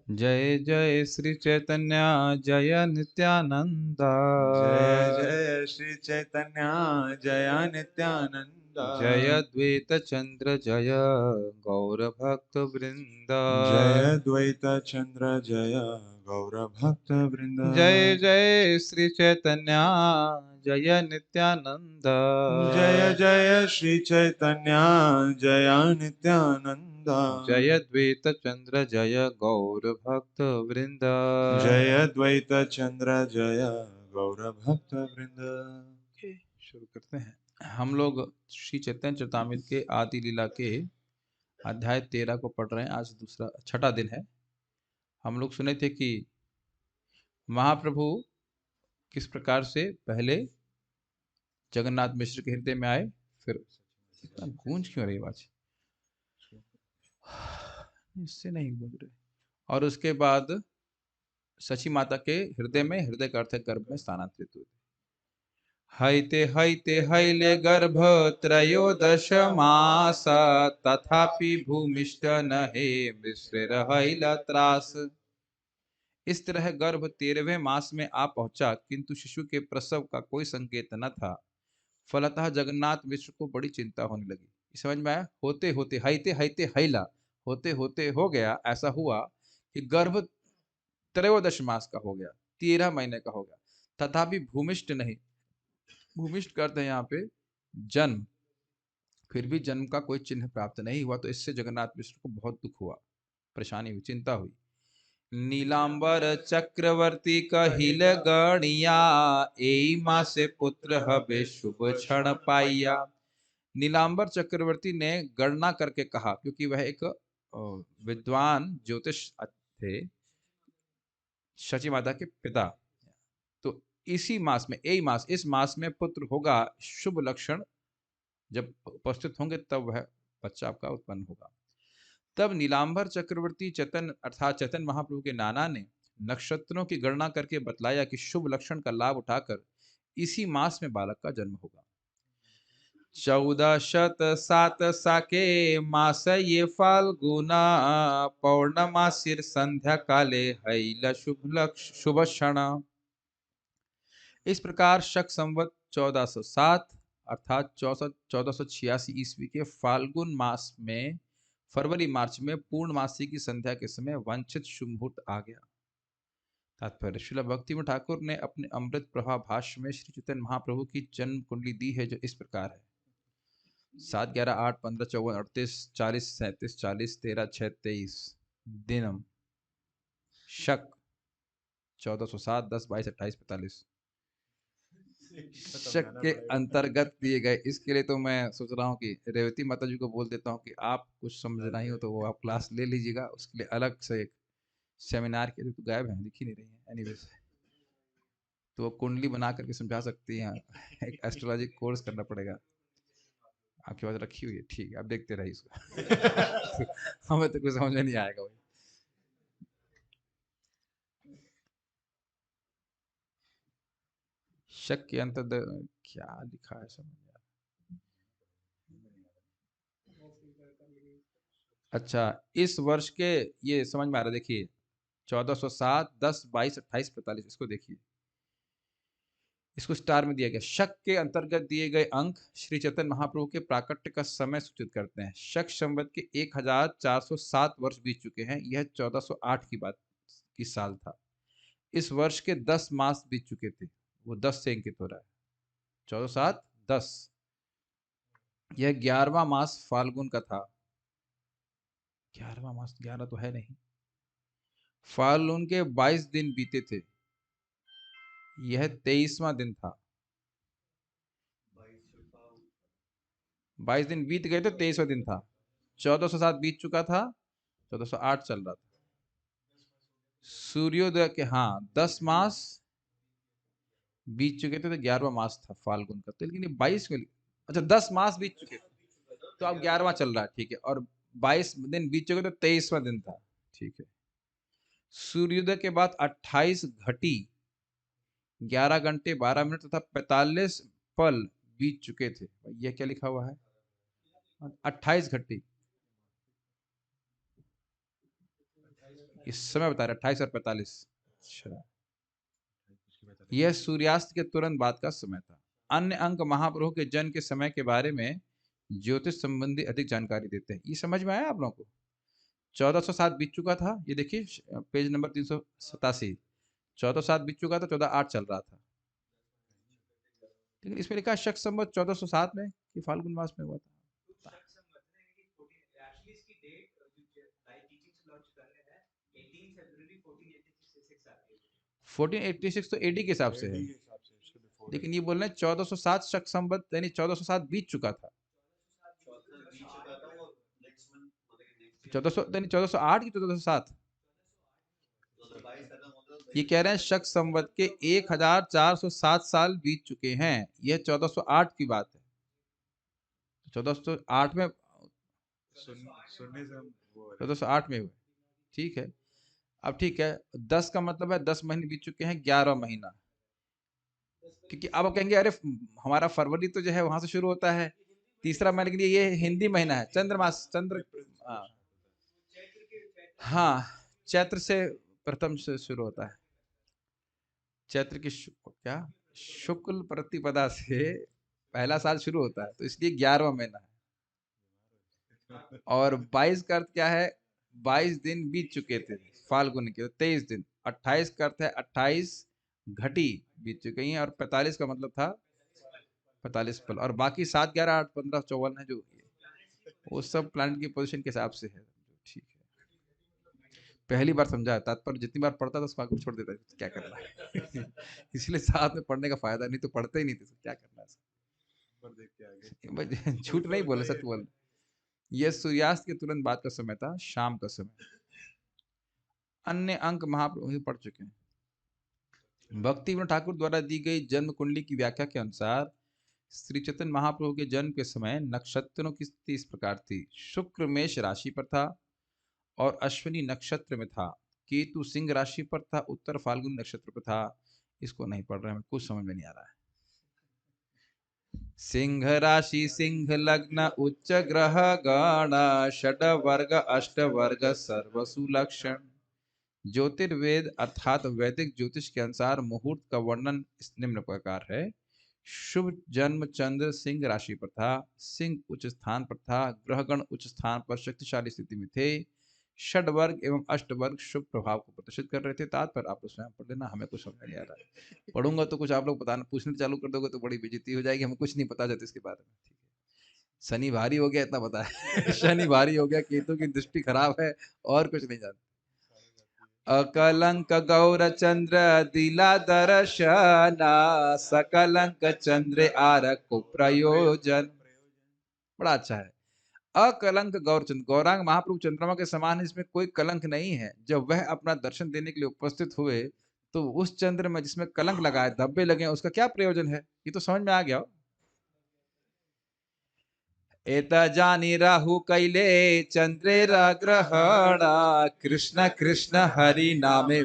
जय जय श्री चैतन्य जय नित्यानंद। जय जय श्री चैतन्य जय नित्यानंद। जय द्वैत चंद्र जय गौर भक्त वृंद। जय द्वैत चंद्र जय गौर भक्त वृंद। जय जय श्री चैतन्य जय नित्यानंद। जय जय श्री चैतन्य जय नित्यानंद। जय द्वैत चंद्र जय गौर भक्त वृंद। जय द्वैत चंद्र जय गौर भक्त वृंद। शुरू करते हैं। हम लोग श्री चैतन्य चरितामृत के आदि लीला के अध्याय 13 को पढ़ रहे हैं। आज दूसरा छठा दिन है। हम लोग सुने थे कि महाप्रभु किस प्रकार से पहले जगन्नाथ मिश्र के हृदय में आए, फिर इतना गूंज क्यों रही आवाज, इससे नहीं गूंज रही, और उसके बाद सची माता के हृदय में, हृदय का अर्थ है गर्भ में स्थानांतरित हुए। हैते हैते हैले गर्भ त्रयोदश मास तथापि भूमिष्ठ नहे मिश्र रहैला त्रास। इस तरह गर्भ 13वें मास में आ पहुंचा, किंतु शिशु के प्रसव का कोई संकेत न था। फलतः जगन्नाथ मिश्र को बड़ी चिंता होने लगी। समझ में आया? होते होते हैते हैते हैला, होते होते हो गया, ऐसा हुआ कि गर्भ त्रयोदश मास का हो गया, 13 महीने का हो गया। तथापि भूमिष्ठ नहीं, भूमिष्ठ करते हैं यहाँ पे जन्म, फिर भी जन्म का कोई चिन्ह प्राप्त नहीं हुआ। तो इससे जगन्नाथ मिश्र को बहुत दुख हुआ, परेशानी हुई, चिंता हुई। नीलांबर चक्रवर्ती कहिल गणिया, एई माँ से पुत्र हबे शुभ क्षण पाइया। नीलांबर चक्रवर्ती ने गणना करके कहा, क्योंकि वह एक विद्वान ज्योतिष थे, शची माता के पिता। तो इसी मास में, यही मास, इस मास में पुत्र होगा, शुभ लक्षण जब उपस्थित होंगे तब वह बच्चा आपका उत्पन्न होगा। तब नीलांबर चक्रवर्ती चैतन्य अर्थात चैतन्य महाप्रभु के नाना ने नक्षत्रों की गणना करके बतलाया कि शुभ लक्षण का लाभ उठाकर इसी मास में बालक का जन्म होगा। 1407 साके मास ये फाल्गुना, पौर्णमासीर संध्या काले हैल शुभ क्षण। इस प्रकार शक संवत 1407 अर्थात 1486 ईस्वी के फाल्गुन मास में, फरवरी मार्च में पूर्णमासी की संध्या के समय वांछित शुभ मुहूर्त आ गया। तात्पर्य: श्रील भक्तिविनोद ठाकुर ने अपने अमृत प्रभा भाष्य में श्री चैतन्य महाप्रभु की जन्म कुंडली दी है, जो इस प्रकार है: 7, 11, 8, 15, 54, 38, 40, 37, 40, 13, 6, 23। दिनम शक 1407, 10, 22, 28, 45 शक के अंतर्गत दिए गए। इसके लिए तो मैं सोच रहा हूँ कि रेवती माता जी को बोल देता हूँ कि आप कुछ समझ नहीं हो तो वो आप क्लास ले लीजिएगा, उसके लिए अलग से एक सेमिनार के लिए। तो गायब है, दिख ही नहीं रही है। एनीवेज, तो वो कुंडली बना करके समझा सकती हैं। एक एस्ट्रोलॉजी कोर्स करना पड़ेगा। आपके पास रखी हुई है, ठीक है, आप देखते रहिए इसको। हमें तो कुछ समझ में नहीं आएगा भाई। शक के अंतर्गत क्या लिखा है समझ में? अच्छा, इस वर्ष के, ये समझ में आ रहा है, देखिए 1407, 10, 22, 28, 45, इसको देखिए, इसको स्टार में दिया गया। शक के अंतर्गत दिए गए अंक श्री चैतन्य महाप्रभु के प्राकट्य का समय सूचित करते हैं। शक संवत के 1407 वर्ष बीत चुके हैं। यह 1408 की बात की साल था। इस वर्ष के 10 मास बीत चुके थे, वो 10 से अंकित हो रहा है। 1407, 10। यह 11वां मास फाल्गुन का था। 11वां मास, 11 तो है नहीं। फाल्गुन के 22 दिन बीते थे, यह 23वां दिन था। 22 दिन बीत गए तो 23वां दिन था। 1407 बीत चुका था, 1408 चल रहा था। सूर्योदय के, हाँ, 10 मास बीत चुके थे, तो 11वां मास था फाल्गुन का। तो लेकिन 22 में, अच्छा 10 मास बीत चुके थे तो अब 11वां चल रहा है, ठीक है। और 22 दिन बीत चुके तो 23वां दिन था, ठीक है। सूर्योदय के बाद 28 घटी 11 घंटे 12 मिनट तथा 45 पल बीत चुके थे। यह क्या लिखा हुआ है? 28 घटी, इस समय बता रहे 28 और 45। अच्छा, यह सूर्यास्त के तुरंत बाद का समय था। अन्य अंक महाप्रभु के जन्म के समय के बारे में ज्योतिष संबंधी अधिक जानकारी देते हैं। ये समझ में आया आप लोगों को? 1407 बीत चुका था, ये देखिए पेज नंबर 387। 1407 बीत चुका था, 1408 चल रहा था, लेकिन इसमें लिखा शक संवत 1407 में कि फाल्गुन मास में हुआ था। 1486 तो एडी के हिसाब से है, लेकिन ये बोल रहे हैं 1407 शक संवत यानी 1407 बीत चुका था। 1400 यानी 1408 की 1407। ये कह रहे हैं शक संवत के 1407 साल बीत चुके हैं, यह 1408 की बात है। 1408 में, सुनने से हम वो हो रहे हैं। 1408 में हुए, ठीक है। अब ठीक है, 10 का मतलब है 10 महीने बीत चुके हैं, 11 महीना, क्योंकि अब आप कहेंगे अरे हमारा फरवरी तो जो है वहां से शुरू होता है, तीसरा महीने के लिए ये हिंदी महीना है, चंद्रमास, चंद्र, हाँ हाँ, चैत्र से प्रथम से शुरू होता है, चैत्र की क्या शुक्ल प्रतिपदा से पहला साल शुरू होता है, तो इसलिए 11वां महीना है। और 22 का अर्थ क्या है? 22 दिन बीत चुके थे फाल्गुन के, तो 23 दिन। 28 का अर्थ है 28 घटी बीत चुकी हैं, और 45 का मतलब था 45 पल, और बाकी 7, 11, 8, 15, 54 है जो, वो सब प्लैनेट की पोजीशन के हिसाब से है। ठीक है, पहली बार समझा है, तात्पर्य जितनी बार पढ़ता था उसको आगे छोड़ देता था, क्या करना है। इसलिए साथ में पढ़ने का फायदा, नहीं तो पढ़ते ही नहीं थे, क्या करना है। ऊपर देख के आगे। भाई, झूठ नहीं बोले, सच बोल। यह सूर्यास्त के तुरंत बाद का समय था, शाम का समय। अन्य अंक महाप्रभु पढ़ चुके हैं। भक्ति विनोद ठाकुर द्वारा दी गई जन्म कुंडली की व्याख्या के अनुसार श्री चैतन्य महाप्रभु के जन्म के समय नक्षत्रों की स्थिति इस प्रकार थी। शुक्र मेष राशि पर था और अश्विनी नक्षत्र में था। केतु सिंह राशि पर था, उत्तर फाल्गुनी नक्षत्र पर था। इसको नहीं पढ़ रहे हैं, कुछ समझ में नहीं आ रहा है। सिंह राशि, सिंह लग्न, उच्च ग्रह गण, षड वर्ग अष्ट वर्ग सर्वसु लक्षण। ज्योतिर्वेद अर्थात वैदिक ज्योतिष के अनुसार मुहूर्त का वर्णन इस निम्न प्रकार है। शुभ जन्म चंद्र सिंह राशि पर था, सिंह उच्च स्थान पर था, ग्रहगण उच्च स्थान पर शक्तिशाली स्थिति में थे। षड वर्ग एवं अष्ट वर्ग शुभ प्रभाव को प्रदर्शित कर रहे थे। तात्पर्य आप लोग स्वयं पढ़ लेना, हमें कुछ समझ नहीं आ रहा है। पढ़ूंगा तो कुछ आप लोग बताना, पूछने चालू कर दोगे तो बड़ी बेइज्जती हो जाएगी, हमें कुछ नहीं पता जाता इसके बारे में। ठीक है, शनि भारी हो गया इतना पता है। शनि भारी हो गया, केतु की दृष्टि खराब है, और कुछ नहीं जानते। अकलंक गौर चंद्र दिला दर्शना, सकलंक चंद्र आरक प्रयोजन। बड़ा अच्छा है। अकलंक गौरचंद्र, गौरांग महाप्रभु चंद्रमा के समान, इसमें कोई कलंक नहीं है। जब वह अपना दर्शन देने के लिए उपस्थित हुए तो उस चंद्र में जिसमें कलंक लगाए, धब्बे लगे, उसका क्या प्रयोजन है? ये तो समझ में आ गया। एत जानी राहु कैले चंद्रेरा ग्रहण, कृष्ण कृष्ण हरि नामे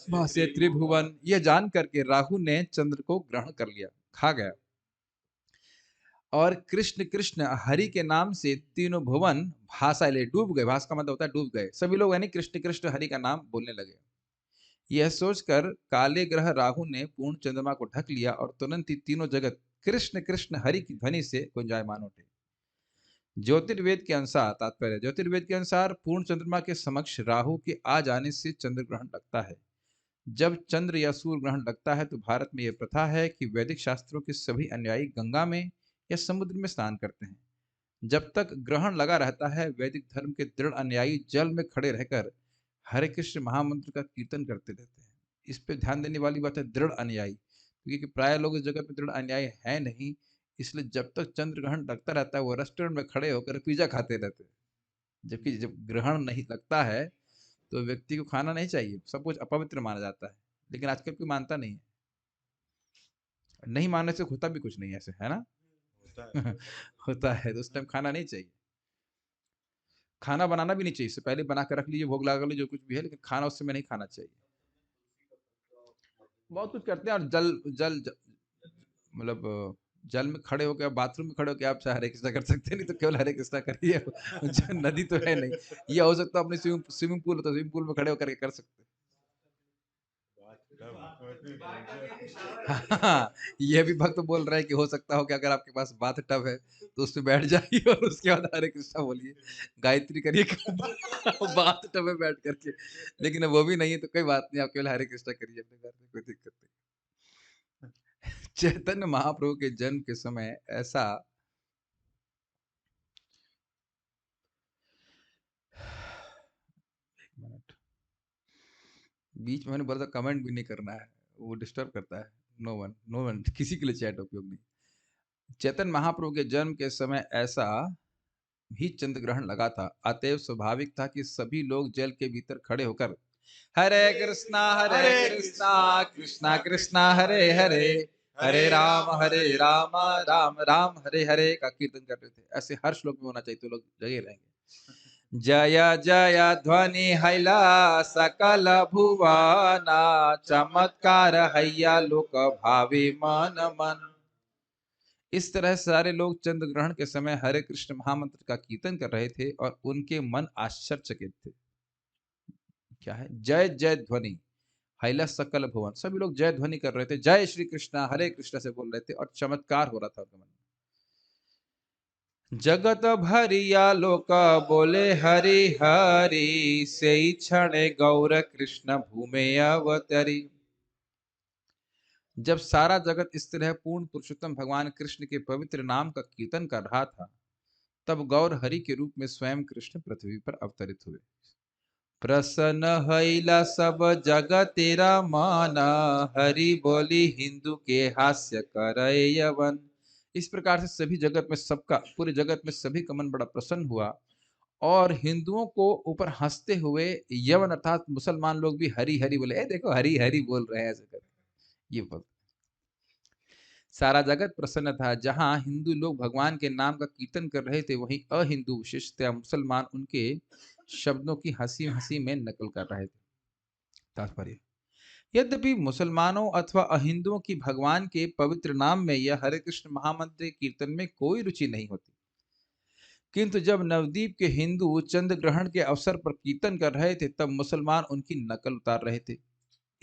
भासे त्रिभुवन। यह जान करके राहु ने चंद्र को ग्रहण कर लिया, खा गया, और कृष्ण कृष्ण हरि के नाम से तीनों भुवन भाषा ले डूब गए। भाष का मतलब होता है डूब गए। सभी लोग यानी कृष्ण कृष्ण हरि का नाम बोलने लगे। यह सोचकर काले ग्रह राहु ने पूर्ण चंद्रमा को ढक लिया और तुरंत ही तीनों जगत कृष्ण कृष्ण हरि की ध्वनि से गुंजायमान उठे। ज्योतिर्वेद के अनुसार, तात्पर्य ज्योतिर्वेद के अनुसार पूर्ण चंद्रमा के समक्ष राहु के आ जाने से चंद्र ग्रहण लगता है। जब चंद्र या सूर्य ग्रहण लगता है तो भारत में यह प्रथा है कि वैदिक शास्त्रों के सभी अनुयायी गंगा में या समुद्र में स्नान करते हैं। जब तक ग्रहण लगा रहता है, वैदिक धर्म के दृढ़ अनुयायी जल में खड़े रहकर हरे कृष्ण महामंत्र का कीर्तन करते रहते हैं। इस पे ध्यान देने वाली बात है, दृढ़ अनुयायी, क्योंकि प्राय लोग इस जगत में दृढ़ अनुयायी है नहीं। इसलिए जब तक चंद्र ग्रहण लगता रहता है, वो रेस्टोरेंट में खड़े होकर पिज्जा खाते रहते हैं। जबकि जब ग्रहण नहीं लगता है तो व्यक्ति को खाना नहीं चाहिए, सब कुछ अपवित्र माना जाता है। लेकिन आजकल कोई मानता नहीं है। नहीं मानने से होता भी कुछ नहीं ऐसे, है ना? होता है, तो उस टाइम खाना नहीं चाहिए। खाना बनाना भी नहीं चाहिए, इससे पहले बना कर रख लीजिए, भोग लगा लीजिए, जो कुछ भी है, लेकिन खाना उस समय नहीं खाना चाहिए। बहुत कुछ करते हैं, और जल जल मतलब जल में खड़े होकर, बाथरूम में खड़े होकर आप चाहे हरे कृष्णा कर सकते, नहीं तो केवल हरे कृष्णा करिए। जो नदी तो है नहीं, ये हो सकता है अपनी स्विमिंग पूल, तो स्विमिंग पूल में खड़े होकर के कर सकते हैं। हाँ, ये भी भक्त बोल रहे हैं कि हो सकता हो कि अगर आपके पास बाथ टब है तो उसमें बैठ जाइए और उसके बाद हरे कृष्णा बोलिए, गायत्री करिए बाथ टब में बैठ करके। लेकिन वो भी नहीं है तो कोई बात नहीं, आप केवल हरे कृष्णा करिए अपने घर में, कोई दिक्कत नहीं। चैतन्य महाप्रभु के जन्म के समय ऐसा एक मिनट, बीच में मैंने बोला था कमेंट भी नहीं करना है, वो डिस्टर्ब करता है। नो वन किसी के लिए चैट उपयोग नहीं। चैतन्य महाप्रभु के जन्म के समय ऐसा भी चंद्र ग्रहण लगा था, अतएव स्वाभाविक था कि सभी लोग जल के भीतर खड़े होकर हरे कृष्णा कृष्णा कृष्णा कृष्णा हरे हरे, हरे राम राम राम हरे हरे का कीर्तन कर रहे थे। ऐसे हर श्लोक में होना चाहिए तो लोग जगे रहेंगे। जय जय ध्वनि हैला सकल भुवना, चमत्कार हैया लोक भावी मन मन। इस तरह सारे लोग चंद्र ग्रहण के समय हरे कृष्ण महामंत्र का कीर्तन कर रहे थे और उनके मन आश्चर्यचकित थे। क्या है? जय जय ध्वनि हैला सकल भुवन, सभी लोग जय ध्वनि कर रहे थे, जय श्री कृष्णा हरे कृष्णा से बोल रहे थे और चमत्कार हो रहा था उनके मन में। जगत भरिया लोक बोले हरि हरि, से क्षण गौर कृष्ण भूमे अवतरी। जब सारा जगत इस तरह पूर्ण पुरुषोत्तम भगवान कृष्ण के पवित्र नाम का कीर्तन कर रहा था, तब गौर हरि के रूप में स्वयं कृष्ण पृथ्वी पर अवतरित हुए। प्रसन्न हैला सब जगत तेरा माना, हरि बोली हिंदू के हास्य करे यवन। इस प्रकार से सभी जगत में सबका, पूरे जगत में सभी का मन बड़ा प्रसन्न हुआ और हिंदुओं को ऊपर हंसते हुए यवन अर्थात मुसलमान लोग भी हरि हरि बोले। ए देखो हरि हरि बोल रहे हैं ऐसे कर, ये बोल। सारा जगत प्रसन्न था। जहां हिंदू लोग भगवान के नाम का कीर्तन कर रहे थे, वहीं अहिंदू विशेषतः मुसलमान उनके शब्दों की हंसी हंसी में नकल कर रहे थे। तात्पर्य, यद्यपि मुसलमानों अथवा अहिंदुओं की भगवान के पवित्र नाम में या हरे कृष्ण महामंत्र कीर्तन में कोई रुचि नहीं होती, किंतु जब नवद्वीप के हिंदू चंद्र ग्रहण के अवसर पर कीर्तन कर रहे थे, तब मुसलमान उनकी नकल उतार रहे थे।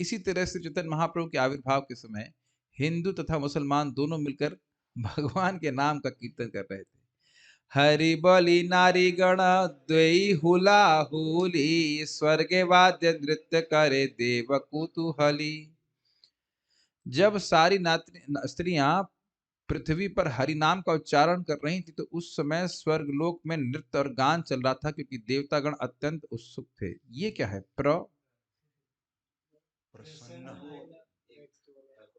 इसी तरह से चैतन्य महाप्रभु के आविर्भाव के समय हिंदू तथा मुसलमान दोनों मिलकर भगवान के नाम का कीर्तन कर रहे थे। हरि बोली नारी गण द्वई हुला हुली, स्वर्गे वाद्य नृत्य करे देव कुतूहली। जब सारी स्त्रियां पृथ्वी पर हरि नाम का उच्चारण कर रही थी, तो उस समय स्वर्गलोक में नृत्य और गान चल रहा था, क्योंकि देवतागण अत्यंत उत्सुक थे। ये क्या है? Prasanna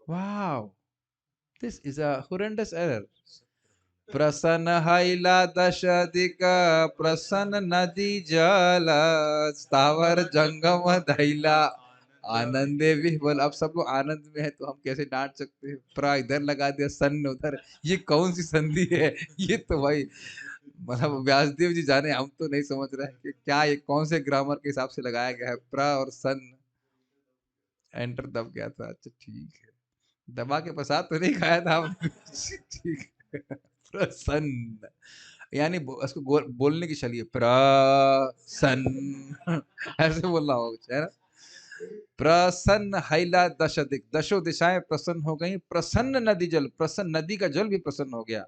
wow, this is a horrendous error. प्रसन्न हैला दशदिक, प्रसन्न नदी जल, स्थावर जंगम धैला, आनंदे विह्वल। अब सब लोग आनंद में है तो हम कैसे डांट सकते हैं? प्रा इधर लगा दिया, सन्न उधर, ये कौन सी संधि है? ये तो भाई मतलब व्यासदेव जी जाने, हम तो नहीं समझ रहे हैं कि क्या ये कौन से ग्रामर के हिसाब से लगाया गया है। प्रा और सन, एंटर दब गया था। अच्छा ठीक है, दबा के प्रसाद तो नहीं खाया था आपने? ठीक है। प्रसन्न यानी उसको बोलने की शैली है, प्रसन्न ऐसे बोलना होगा, है ना? प्रसन्न हैला दश दिक, दशो दिशाएं प्रसन्न हो गई। प्रसन्न नदी जल, प्रसन्न नदी का जल भी प्रसन्न हो गया।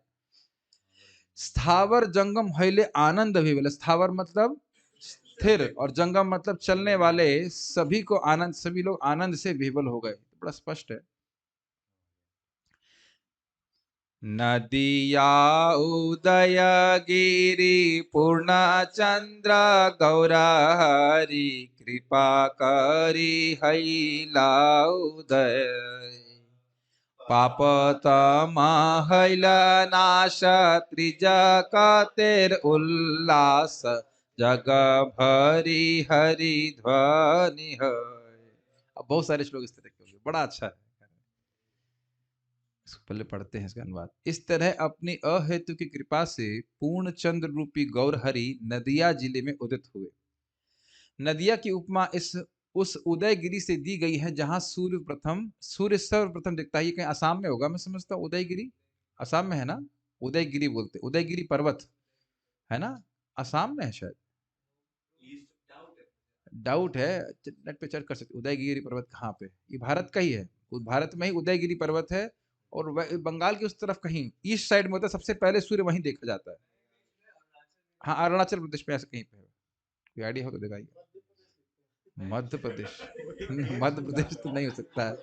स्थावर जंगम हैले आनंद अभिवल, स्थावर मतलब स्थिर और जंगम मतलब चलने वाले, सभी को आनंद, सभी लोग आनंद से विह्वल हो गए। बड़ा स्पष्ट है। नदिया उदयगिरि पूर्णचंद्र गौरहरि, कृपा करी हैला उदय, पापतमा हैला नाश, त्रिजगतेर उल्लास, जग भरी हरि ध्वनि है। अब बहुत सारे श्लोक इस तरह के होंगे, बड़ा अच्छा है। पहले पढ़ते हैं इसका अनुवाद। इस तरह अपनी अहेतु की कृपा से पूर्ण चंद्र रूपी गौरहरि नदिया जिले में उदित हुए। नदिया की उपमा इस उस उदयगिरी से दी गई है जहां सूर्य सर्वप्रथम दिखता है। ये कहीं आसाम में होगा मैं समझता हूँ उदयगिरी। असम में है ना, उदयगिरी बोलते, उदयगिरी पर्वत है ना, असम में है शायद, डाउट है, नेट पे चेक कर सकते, उदयगिरी पर्वत कहाँ पे, ये भारत का ही है, भारत में ही उदयगिरी पर्वत है, और बंगाल की उस तरफ कहीं ईस्ट साइड में होता है, सबसे पहले सूर्य वहीं देखा जाता है। हाँ, अरुणाचल प्रदेश में ऐसे कहीं पे है, कोई आइडिया हो तो दिखाइए। मध्य प्रदेश मध्य प्रदेश तो नहीं हो सकता है।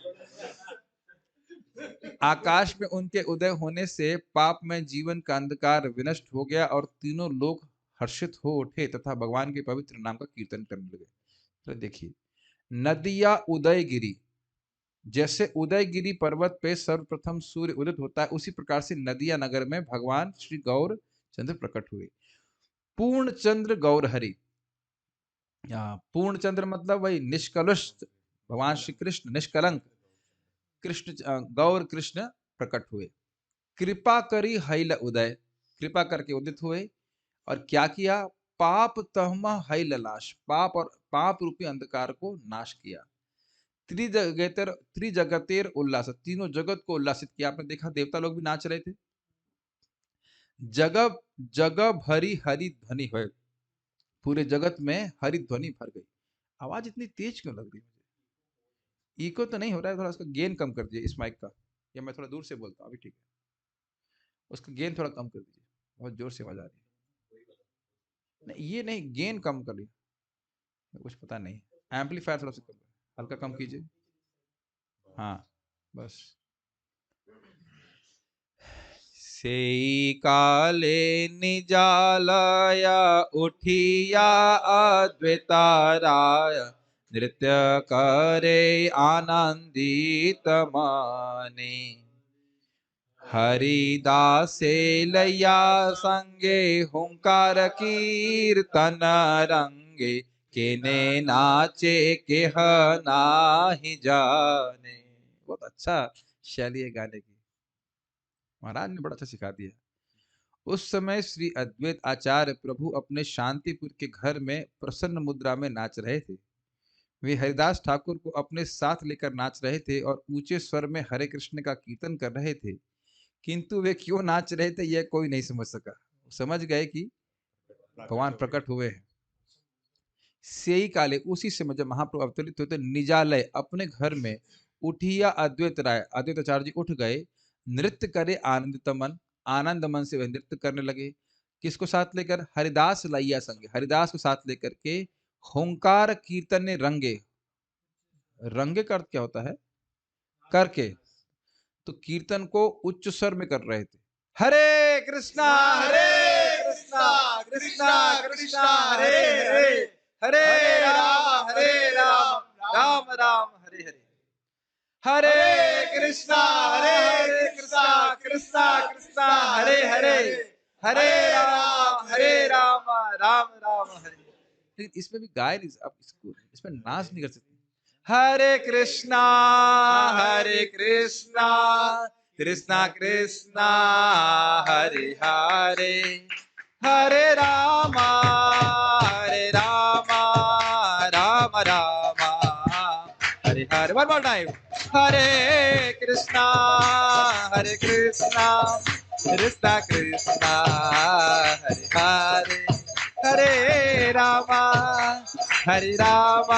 आकाश में उनके उदय होने से पाप में जीवन का अंधकार विनष्ट हो गया और तीनों लोग हर्षित हो उठे तथा भगवान के पवित्र नाम का कीर्तन करने लगे। तो देखिए, नदिया उदयगिरी, जैसे उदयगिरी पर्वत पे सर्वप्रथम सूर्य उदित होता है, उसी प्रकार से नदिया नगर में भगवान श्री गौर चंद्र प्रकट हुए। पूर्ण चंद्र गौर हरि, पूर्ण चंद्र मतलब वही निष्कलुष, भगवान श्री कृष्ण निष्कलंक कृष्ण, गौर कृष्ण प्रकट हुए। कृपा करी हैल उदय, कृपा करके उदित हुए, और क्या किया, पाप तहमा हैल लाश, पाप और पाप रूपी अंधकार को नाश किया। त्रिजगतेर उल्लास, तीनों जगत को उल्लासित किया। आपने देखा देवता लोग भी नाच रहे थे। जगह जगह भरी हरि ध्वनि हुए, पूरे जगत में हरि ध्वनि भर गई। आवाज इतनी तेज क्यों लग रही है मुझे? इको तो नहीं हो रहा है? थोड़ा उसका गेन कम कर दीजिए इस माइक का, या मैं थोड़ा दूर से बोलता हूँ, अभी ठीक है। उसका गेन थोड़ा कम कर दीजिए, बहुत जोर से आवाज आ रही है। नहीं, ये नहीं, गेन कम कर लीजिए, कुछ पता नहीं, एम्पलीफायर थोड़ा सा कम, हल्का कम कीजिए, हाँ बस। सेई काले निजालया उठिया अद्वैताराय, नृत्य करे आनंदित माने। हरिदासे लैया संगे हुंकार कीर्तन रंगे, केने नाचे केह नाही जाने। बहुत अच्छा शैली है गाने की, महाराज ने बड़ा अच्छा सिखा दिया। उस समय श्री अद्वैत आचार्य प्रभु अपने शांतिपुर के घर में प्रसन्न मुद्रा में नाच रहे थे। वे हरिदास ठाकुर को अपने साथ लेकर नाच रहे थे और ऊंचे स्वर में हरे कृष्ण का कीर्तन कर रहे थे, किंतु वे क्यों नाच रहे थे यह कोई नहीं समझ सका। समझ गए कि भगवान प्रकट हुए हैं। सेई काले, उसी समय जब महाप्रभु अवतरित हुए, निजालय अपने घर में उठिया अद्वैत राय, अद्वैत आचार्य जी उठ गए, नृत्य करे आनंदित मन, आनंद मन से वह नृत्य करने लगे। किसको साथ लेकर? हरिदास लैया संगे, हरिदास को साथ लेकर के। होंकार कीर्तन ने रंगे, रंगे का अर्थ क्या होता है? करके, तो कीर्तन को उच्च स्वर में कर रहे थे। हरे कृष्णा हरे कृष्णा कृष्णा कृष्णा हरे हरे, हरे राम राम राम हरे हरे। हरे कृष्णा कृष्णा कृष्णा हरे हरे, हरे राम राम राम हरे। लेकिन इसमें भी गाय नहीं, आप इसको इसमें नाच नहीं कर सकते। Hare Krishna Krishna Krishna Hare Hare, Hare Ram Ram Ram Hare Hare. One more time. Hare Krishna Krishna Krishna Hare Hare, Hare Ram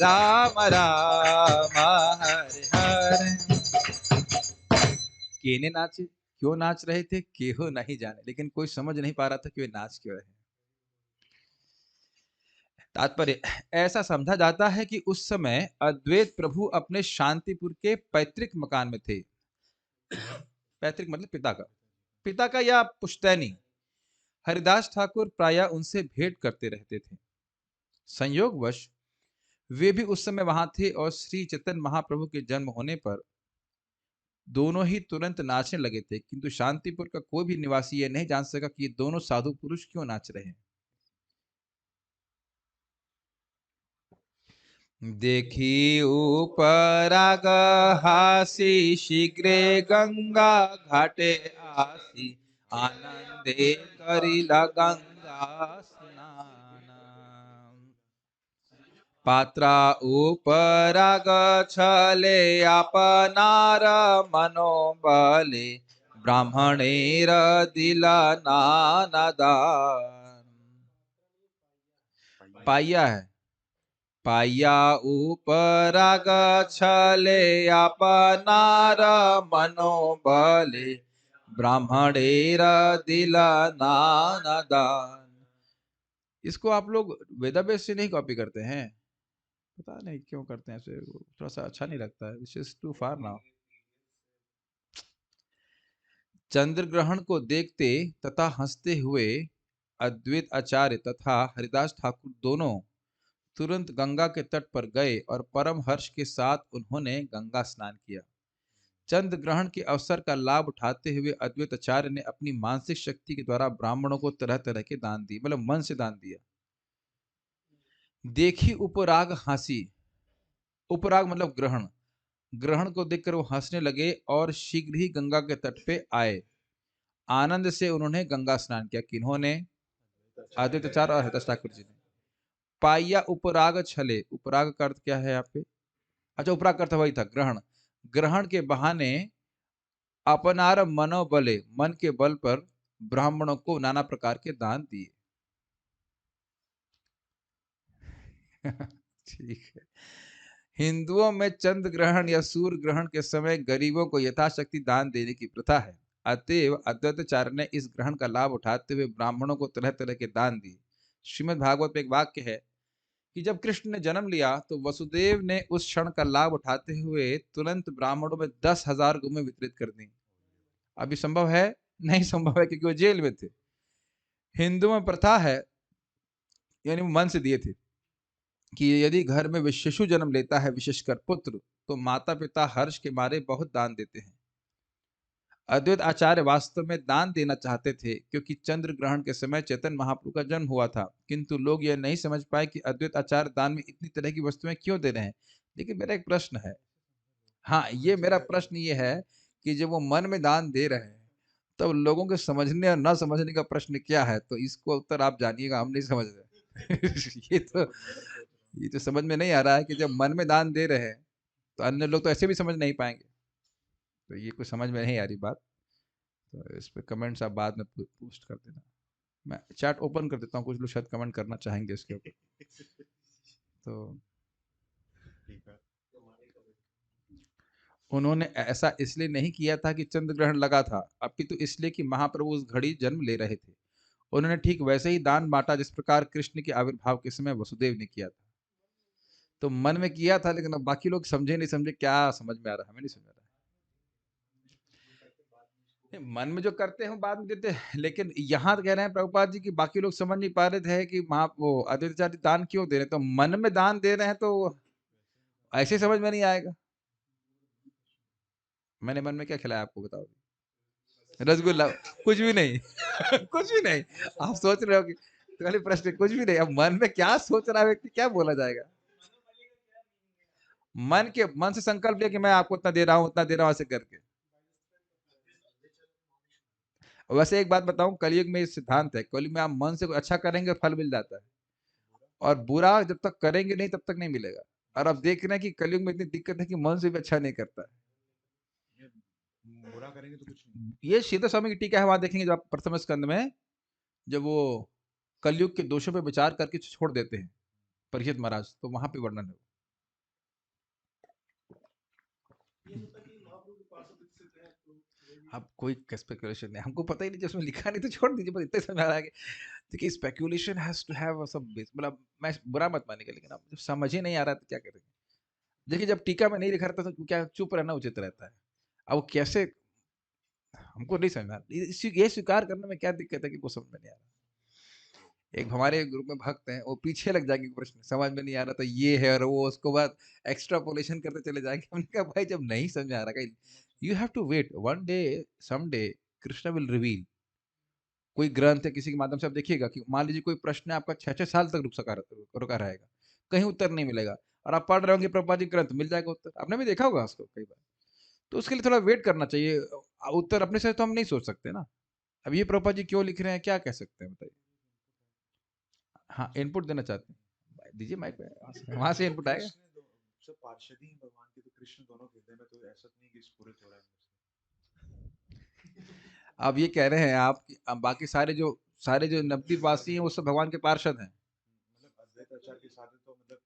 Ram Ram Hare Hare. केने नाचे, क्यों नाच रहे थे केहो नहीं जाने, लेकिन कोई समझ नहीं पा रहा था कि वे नाच क्यों रहे। तात्पर्य, ऐसा समझा जाता है कि उस समय अद्वैत प्रभु अपने शांतिपुर के पैतृक मकान में थे। पैतृक मतलब पिता का, पिता का या पुश्तैनी। हरिदास ठाकुर प्रायः उनसे भेंट करते रहते थे। संयोगवश वे भी उस समय वहां थे और श्री चैतन्य महाप्रभु के जन्म होने पर दोनों ही तुरंत नाचने लगे थे, किंतु शांतिपुर का कोई भी निवासी यह नहीं जान सका कि ये दोनों साधु पुरुष क्यों नाच रहे हैं। देखी ऊपर हासी, शीघ्रे गंगा घाटे आसी, आनंदे करिला गंगा स्नान। पात्रा ऊपर छले अपनार मनोबले, ब्राह्मणेर दिला नानादान। पाया है, पाया उपराग छले अपनार मनोबले ब्राह्मणेर दिला नानादान। इसको आप लोग वेदाभ्यास से नहीं कॉपी करते हैं, पता नहीं क्यों करते हैं ऐसे, थोड़ा सा अच्छा नहीं लगता है, this is too far now. चंद्र ग्रहण को देखते तथा हंसते हुए अद्वैत आचार्य तथा हरिदास ठाकुर दोनों तुरंत गंगा के तट पर गए और परम हर्ष के साथ उन्होंने गंगा स्नान किया। चंद्र ग्रहण के अवसर का लाभ उठाते हुए अद्वैत आचार्य ने अपनी मानसिक शक्ति के द्वारा ब्राह्मणों को तरह तरह के दान दिए, मतलब मन से दान दिया। देखी उपराग हंसी, उपराग मतलब ग्रहण, ग्रहण को देखकर वो हंसने लगे और शीघ्र ही गंगा के तट पे आए। आनंद से उन्होंने गंगा स्नान किया। किन्होंने? अद्वैत आचार्य और हरिदास ठाकुर जी ने। पाया उपराग छले, उपराग का अर्थ क्या है यहाँ पे? अच्छा, उपराग का अर्थ वही था, ग्रहण। ग्रहण के बहाने अपनार मनोबले, मन के बल पर ब्राह्मणों को नाना प्रकार के दान दिए। ठीक है। हिंदुओं में चंद्र ग्रहण या सूर्य ग्रहण के समय गरीबों को यथाशक्ति दान देने की प्रथा है। अतएव अद्वैताचार्य ने इस ग्रहण का लाभ उठाते हुए ब्राह्मणों को तरह तरह के दान दिए। श्रीमद् भागवत में एक वाक्य है कि जब कृष्ण ने जन्म लिया तो वसुदेव ने उस क्षण का लाभ उठाते हुए तुरंत ब्राह्मणों में 10,000 गुमें वितरित कर दी। अभी संभव है? नहीं संभव है, क्योंकि वो जेल में थे। हिंदुओं में प्रथा है, यानी वो मन से दिए थे, कि यदि घर में शिशु जन्म लेता है, विशेषकर पुत्र, तो माता पिता हर्ष के मारे बहुत दान देते हैं। अद्वैत आचार्य वास्तव में दान देना चाहते थे, क्योंकि चंद्र ग्रहण के समय चैतन्य महाप्रभु का जन्म हुआ था, किंतु लोग यह नहीं समझ पाए कि अद्वैत आचार्य दान में इतनी तरह की वस्तुएं क्यों दे रहे हैं। लेकिन मेरा एक प्रश्न है, हाँ, ये मेरा प्रश्न ये है कि जब वो मन में दान दे रहे हैं, तब लोगों के समझने और ना समझने का प्रश्न क्या है? तो इसको उत्तर आप जानिएगा, हम नहीं समझ रहे। ये तो समझ में नहीं आ रहा है कि जब मन में दान दे रहे हैं, तो अन्य लोग तो ऐसे भी समझ नहीं पाएंगे। तो ये कुछ समझ में नहीं आ रही बात, तो इस पे कमेंट्स आप बाद में पोस्ट कर देना। मैं चैट ओपन कर देता हूँ, कुछ लोग शायद कमेंट करना चाहेंगे इसके ऊपर। तो उन्होंने ऐसा इसलिए नहीं किया था कि चंद्र ग्रहण लगा था, अपितु इसलिए कि महाप्रभु उस घड़ी जन्म ले रहे थे। उन्होंने ठीक वैसे ही दान बांटा जिस प्रकार कृष्ण के आविर्भाव के समय वसुदेव ने किया था। तो मन में किया था, लेकिन अब बाकी लोग समझे नहीं समझे, क्या समझ में आ रहा है? हमें नहीं समझ आ रहा है। मन में जो करते हैं बाद में देते हैं, लेकिन यहाँ तो कह रहे हैं प्रभुपाद जी की बाकी लोग समझ नहीं पा रहे थे कि वो अद्वैताचार्य दान क्यों दे रहे हैं, तो मन में दान दे रहे हैं तो ऐसे समझ में नहीं आएगा। मैंने मन में क्या खिलाया आपको, बताओ? रसगुल्ला? कुछ भी नहीं। कुछ भी नहीं। आप सोच रहे हो कि तो खाली प्रश्न, कुछ भी नहीं। अब मन में क्या सोच रहा है व्यक्ति, क्या बोला जाएगा? मन से संकल्प लिया कि मैं आपको उतना दे रहा हूँ, उतना दे रहा हूँ, ऐसे करके। वैसे एक बात बताऊं, कलयुग में इस सिद्धांत है, कलयुग में आप मन से कुछ अच्छा करेंगे फल मिल जाता है, और बुरा जब तक करेंगे नहीं तब तक नहीं मिलेगा। और अब देख रहे हैं कि कलयुग में इतनी दिक्कत है कि मन से भी अच्छा नहीं करता है। बुरा करेंगे तो कुछ नहीं। ये सीधा स्वामी की टीका है, वहां देखेंगे जब आप प्रथम स्कंद में, जब वो कलयुग के दोषों पे विचार करके छोड़ देते हैं परीक्षित महाराज, तो वहां पे वर्णन है। अब कोई स्पेकुलेशन नहीं, हमको पता ही नहीं, जिसमें लिखा नहीं तो छोड़ दीजिए, बस इतना समझ आ रहा है कि देखिए speculation has to have some base, मतलब मैं बुरा मत मानिएगा, लेकिन अब जब समझ ही नहीं आ रहा तो क्या करेंगे? देखिए, जब टीका में नहीं लिखा रहता तो क्या चुप रहना उचित रहता है। अब वो कैसे, हमको नहीं समझ में आ रहा, ये स्वीकार करने में क्या दिक्कत है कि वो समझ में नहीं आ रहा। एक हमारे ग्रुप में भक्त हैं, वो पीछे लग जाएंगे, प्रश्न समझ में नहीं आ रहा तो ये है, और वो उसको बाद एक्स्ट्रापोलेशन करते चले जाएंगे। हमने कहा भाई, जब नहीं समझ में आ रहा, you have to wait, one day some day Krishna will reveal. कोई ग्रंथ है, किसी के माध्यम से आप देखिएगा कि मान लीजिए कोई प्रश्न है आपका 6-6 साल तक रुका रहेगा, कहीं उत्तर नहीं मिलेगा, और आप पढ़ रहे होंगे प्रभुपाद जी ग्रंथ, मिल जाएगा उत्तर। आपने भी देखा होगा उसको कई बार। तो उसके लिए थोड़ा वेट करना चाहिए। उत्तर अपने से तो हम नहीं सोच सकते ना। अब ये प्रभुपाद जी क्यों लिख रहे हैं, क्या कह सकते हैं, बताइए? हाँ, इनपुट देना चाहते हैं, दीजिए माइक पे, वहां से इनपुट आएगा। सब पार्षदी भगवान के, तो कृष्ण दोनों हृदय में, तो ऐसा नहीं कि स्फुरित हो रहा है। अब ये कह रहे हैं आप कि बाकी सारे जो नवद्वीपवासी हैं वो सब भगवान के पार्षद हैं। मतलब अद्वैत आचार्य के साथ है तो मतलब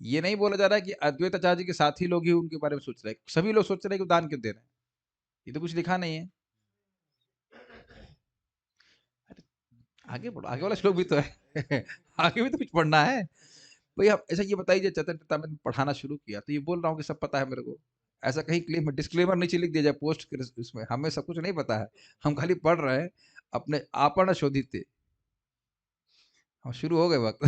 ये नहीं बोला जा रहा है कि अद्वैत आचार्य जी के साथी लोग ही उनके बारे में सोच रहे हैं, सभी लोग सोच रहे हैं कि वो दान क्यों दे रहे हैं, ये तो कुछ लिखा नहीं है। आगे बढ़ो, आगे वाला श्लोक भी तो है आगे भी तो कुछ पढ़ना है। भैया आप ऐसा ये बताइए, चैतन्य चरितामृत में पढ़ाना शुरू किया तो ये बोल रहा हूँ कि सब पता है मेरे को, ऐसा कहीं क्लेम डिस्क्लेमर नीचे लिख दिया जाए पोस्ट के इसमें, हमें सब कुछ नहीं पता है, हम खाली पढ़ रहे हैं अपने आपन शोधित थे। हम शुरू हो गए वक्त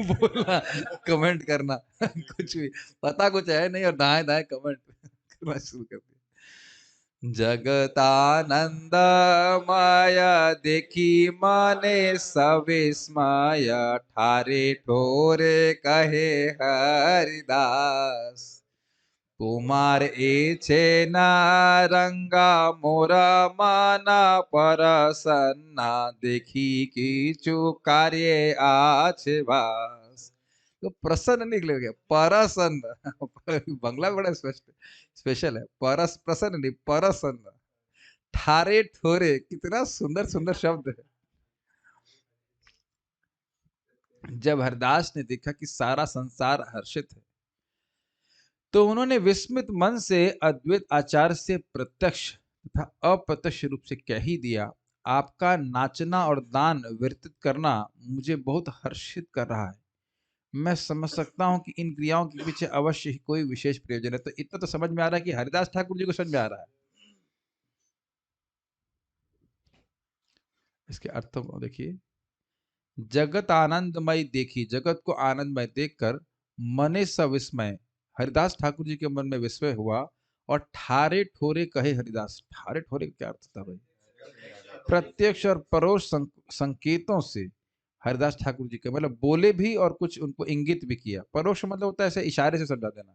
बोलना, कमेंट करना कुछ भी पता कुछ है नहीं और दाएं दाएं कमेंट करना शुरू कर दिया। जगतानंद माया देखी माने सविस्मय, ठारे ठोरे कहे हरिदास, कुमार एछे ना रंगा मोरा माना परसन्ना, देखी कीचु कार्य आछे भास। तो प्रसन्न निकले गया, परसन्न बंगला बड़ा स्पेशल है, परस प्रसन्न नहीं परसन्न, ठारे ठोरे, कितना सुंदर सुंदर शब्द है। जब हरदास ने देखा कि सारा संसार हर्षित है तो उन्होंने विस्मित मन से अद्वैत आचार्य से प्रत्यक्ष तथा अप्रत्यक्ष रूप से कह ही दिया, आपका नाचना और दान वितरित करना मुझे बहुत हर्षित कर रहा है। मैं समझ सकता हूं कि इन क्रियाओं के पीछे अवश्य ही कोई विशेष प्रयोजन है। तो इतना तो समझ में आ रहा है कि हरिदास ठाकुर जी को समझ में आ रहा है। इसके अर्थों को देखिए, जगत आनंदमय देखी, जगत को आनंदमय देखकर मने सविस्मय, हरिदास ठाकुर जी के मन में विस्मय हुआ और ठारे ठोरे कहे हरिदास। ठारे ठोरे का क्या अर्थ था भाई? प्रत्यक्ष और परोक्ष संकेतों से हरिदास ठाकुर जी के मतलब बोले भी और कुछ उनको इंगित भी किया। परोक्ष मतलब होता है ऐसे इशारे से समझा देना।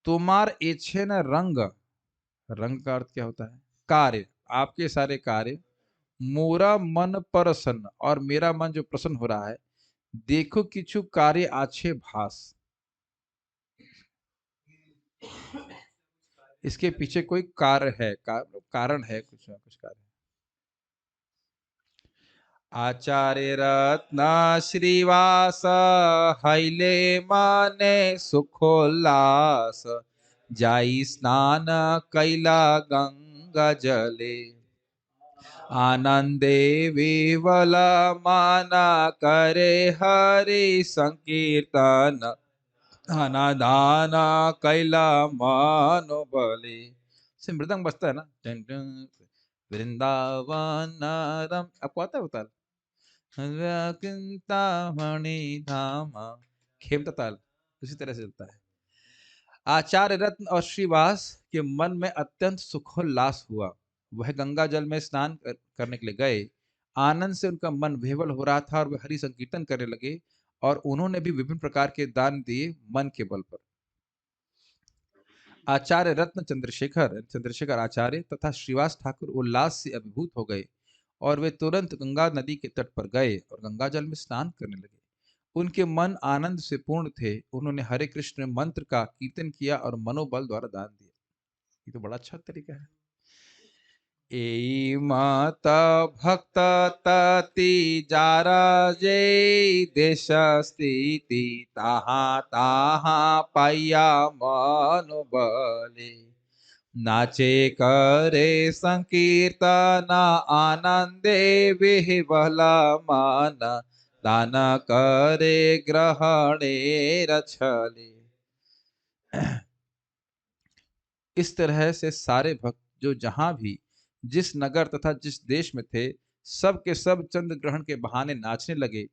तुम्हार एछे न रंग, रंग का अर्थ क्या होता है? कार्य, आपके सारे कार्य, मोरा मन प्रसन्न, और मेरा मन जो प्रसन्न हो रहा है, देखो किछु कार्य आछे भास, इसके पीछे कोई कार्य है, कारण है, कुछ ना कुछ कार्य। आचार्य रत्न श्रीवास, हैले माने सुखोल्लास, जाई स्नान कैला गंगा जले, आनंदे विवल माना करे हरि संकीर्तन, अनादाना कैला मानो बलि। से मृदंग बजता है ना, टन टन, वृंदावन रम, आपको आता है वो ताल? चिंतामणि धामा, खेमता ताल उसी तरह से चलता है। आचार्य रत्न और श्रीवास के मन में अत्यंत सुखोल्लास हुआ। वह गंगा जल में स्नान करने के लिए गए। आनंद से उनका मन विह्वल हो रहा था और वे हरि संकीर्तन करने लगे, और उन्होंने भी विभिन्न प्रकार के दान दिए मन के बल पर। आचार्य रत्न चंद्रशेखर चंद्रशेखर आचार्य तथा श्रीवास ठाकुर उल्लास से अभिभूत हो गए और वे तुरंत गंगा नदी के तट पर गए और गंगा जल में स्नान करने लगे। उनके मन आनंद से पूर्ण थे। उन्होंने हरे कृष्ण मंत्र का कीर्तन किया और मनोबल द्वारा दान दिया। ये तो बड़ा अच्छा तरीका है। ए मत भक्त तति जारा जय देश स्थिति, ताहा ताहा पाया मनोबले, नाचे करे संकीर्तन आनंदे विह्वल मन, दान करे ग्रहणे रछले। इस तरह से सारे भक्त जो जहां भी जिस नगर तथा जिस देश में थे, सब के सब चंद्र ग्रहण के बहाने नाचने लगे,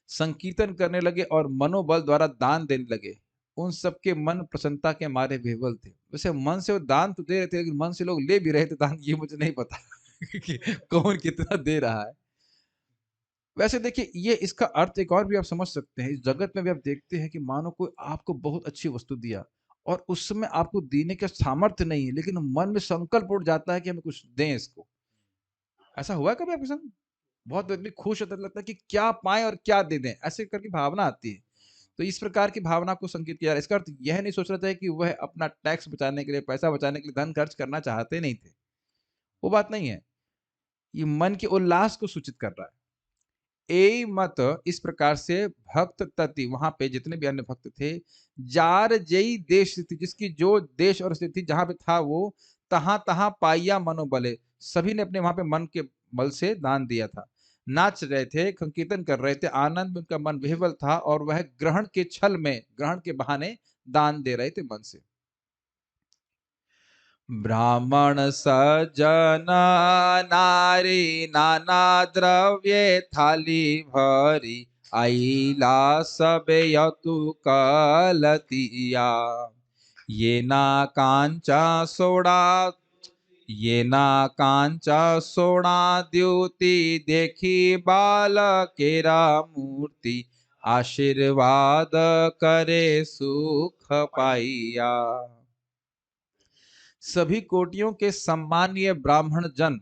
संकीर्तन करने लगे और मनोबल द्वारा दान देने लगे। उन सबके मन प्रसन्नता के मारे विह्वल थे। वैसे मन से वो दान तो दे रहे थे, लेकिन मन से लोग ले भी रहे थे दान, ये मुझे नहीं पता कि कौन कितना दे रहा है। वैसे देखिए, ये इसका अर्थ एक और भी आप समझ सकते हैं। इस जगत में भी आप देखते हैं कि मानो कोई आपको बहुत अच्छी वस्तु दिया और उस समय आपको देने का सामर्थ्य नहीं है, लेकिन मन में संकल्प उठ जाता है कि हमें कुछ दें इसको। ऐसा हुआ है कभी आपके संग? बहुत आदमी खुश होता है, लगता है कि क्या पाएं और क्या दे दें, ऐसे करके भावना आती है। तो इस प्रकार की भावना को संकेत किया। इसका अर्थ यह नहीं सोच रहा था कि वह अपना टैक्स बचाने के लिए, पैसा बचाने के लिए धन खर्च करना चाहते नहीं थे। वो बात नहीं है, ये मन के उल्लास को सूचित कर रहा है। ए मत इस प्रकार से भक्त तति, वहां पे जितने भी अन्य भक्त थे, जार जई देश स्थिति, जिसकी जो देश और स्थिति जहां पे था वो तहां तहां पाइया मनोबले, सभी ने अपने वहां पे मन के बल से दान दिया था। नाच रहे थे, संकीर्तन कर रहे थे, आनंद में उनका मन विह्वल था और वह ग्रहण के छल में, ग्रहण के बहाने दान दे रहे थे मन से। ब्राह्मण सज्जन नारी नाना द्रव्ये थाली भरी, आईला सबे यतु कलतिया, ये ना कांचा सोडा, ये ना कांचा सोना द्युति, देखी बाल केरा मूर्ति, आशीर्वाद करे सुख पाइया। सभी कोटियों के सम्मानीय ब्राह्मण जन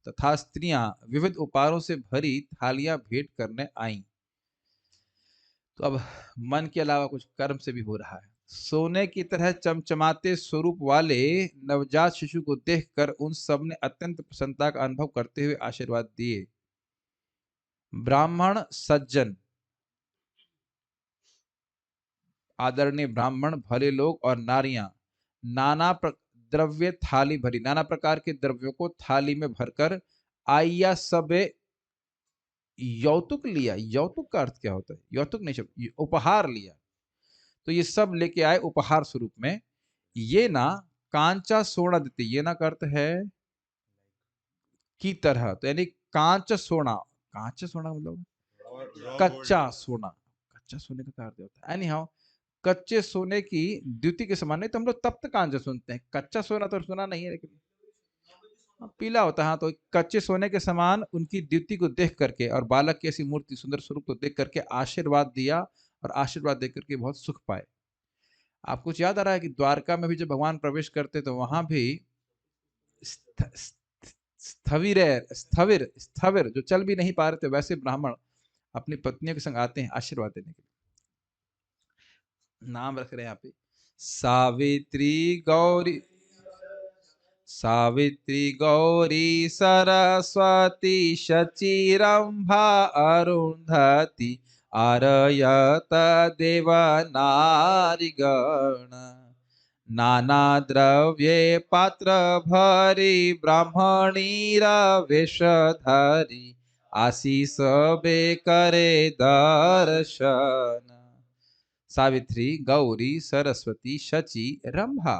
तथा स्त्रियां विविध उपहारों से भरी थालियां भेंट करने आईं। तो अब मन के अलावा कुछ कर्म से भी हो रहा है। सोने की तरह चमचमाते स्वरूप वाले नवजात शिशु को देखकर उन सब ने अत्यंत प्रसन्नता का अनुभव करते हुए आशीर्वाद दिए। ब्राह्मण सज्जन, आदरणीय ब्राह्मण, भले लोग और नारियां नाना द्रव्य थाली भरी, नाना प्रकार के द्रव्यों को थाली में भरकर आइया सबे, यौतुक लिया। यौतुक का अर्थ क्या होता है? यौतुक नहीं शब्द, उपहार लिया। तो ये सब लेके आए उपहार स्वरूप में। ये ना कांचा सोना देते, ये ना का अर्थ है की तरह, तो यानी कांच सोना, कांच सोना मतलब कच्चा सोना, कच्चा सोने का क्या अर्थ होता है? एनी हाउ, कच्चे सोने की द्युति के समान। नहीं तो हम लोग तप्त कांच सुनते हैं, कच्चा सोना तो सुना नहीं है, लेकिन पीला होता है। हाँ, तो कच्चे सोने के समान उनकी द्युति को देख करके और बालक की ऐसी मूर्ति, सुंदर स्वरूप को देख करके आशीर्वाद दिया, और आशीर्वाद देकर के बहुत सुख पाए। आप कुछ याद आ रहा है कि द्वारका में भी जब भगवान प्रवेश करते तो वहां भी स्थविर स्थविर स्थविर जो चल भी नहीं पा रहे थे, वैसे ब्राह्मण अपनी पत्नियों के संग आते हैं आशीर्वाद देने के लिए। नाम रख रहे हैं यहाँ पे, सावित्री गौरी, सावित्री गौरी सरस्वती शचिरंभा अरुंधति, आरयत देव नारिगण, नाना द्रव्ये पात्र भरी, ब्राह्मणीर वेशधारी, आशीष बे करे दर्शन। सावित्री, गौरी, सरस्वती, शची, रंभा,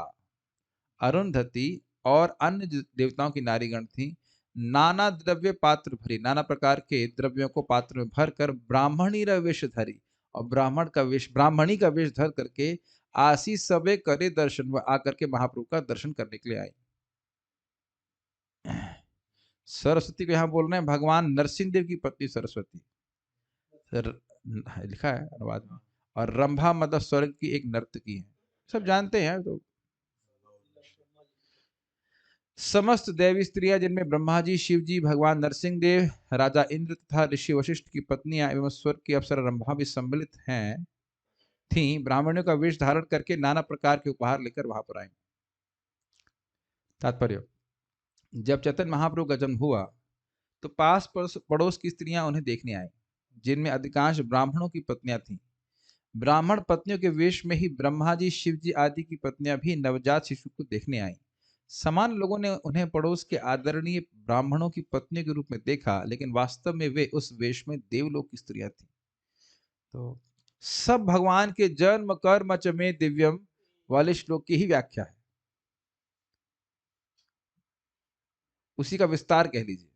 अरुंधति और अन्य देवताओं की नारीगण थी। नाना द्रव्य पात्र भरी, नाना प्रकार के द्रव्यों को पात्र में भरकर, ब्राह्मणी वेश धरी, और ब्राह्मण का वेश, ब्राह्मणी का वेश धर करके, आशीष सबे करे दर्शन, व आकर के महाप्रभु का दर्शन करने के लिए आई। सरस्वती को यहां बोल रहे हैं भगवान नरसिंह देव की पत्नी सरस्वती, लिखा है अनुवाद में। और रंभा मतलब स्वर्ग की एक नर्तकी है, सब जानते हैं। तो समस्त देवी स्त्रियां, जिनमें ब्रह्मा जी, शिव जी, भगवान नरसिंह देव, राजा इंद्र तथा ऋषि वशिष्ठ की पत्नियां एवं स्वर्ग की अप्सरा रंभा भी सम्मिलित हैं, थी, ब्राह्मणों का वेश धारण करके नाना प्रकार के उपहार लेकर वहां पर आई। तात्पर्य, जब चैतन्य महाप्रभु का जन्म हुआ तो पास पड़ोस की स्त्रियां उन्हें देखने आई, जिनमें अधिकांश ब्राह्मणों की पत्नियां थीं। ब्राह्मण पत्नियों के वेश में ही ब्रह्मा जी, शिव जी आदि की पत्नियां भी नवजात शिशु को देखने आई। समान लोगों ने उन्हें पड़ोस के आदरणीय ब्राह्मणों की पत्नियों के रूप में देखा, लेकिन वास्तव में वे उस वेश में देवलोक की स्त्रियां थीं। तो सब भगवान के जन्म कर्म च में दिव्यम वाले श्लोक की ही व्याख्या है, उसी का विस्तार कह लीजिए।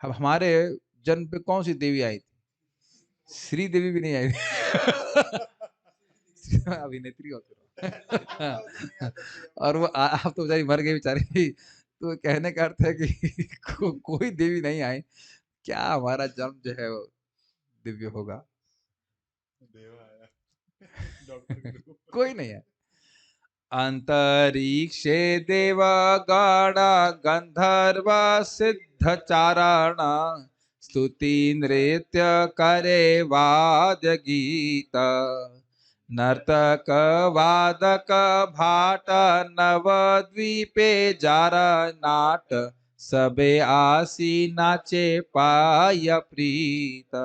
अब हमारे जन्म पे कौन सी देवी आई थी? श्री देवी भी नहीं आई थी। अभिनेत्री होती और वो आप तो बेचारी मर गई बेचारी। तो कहने का अर्थ है कि कोई देवी नहीं आई, क्या हमारा जन्म जो है वो दिव्य होगा? कोई नहीं है। अंतरिक्षे देव गण गंधर्व सिद्ध चारण, स्तुति नृत्य करे वाद्य गीत, नर्तक वादक भाट, नवद्वीपे जार नाट, सबे आसी नाचे पाय प्रीत।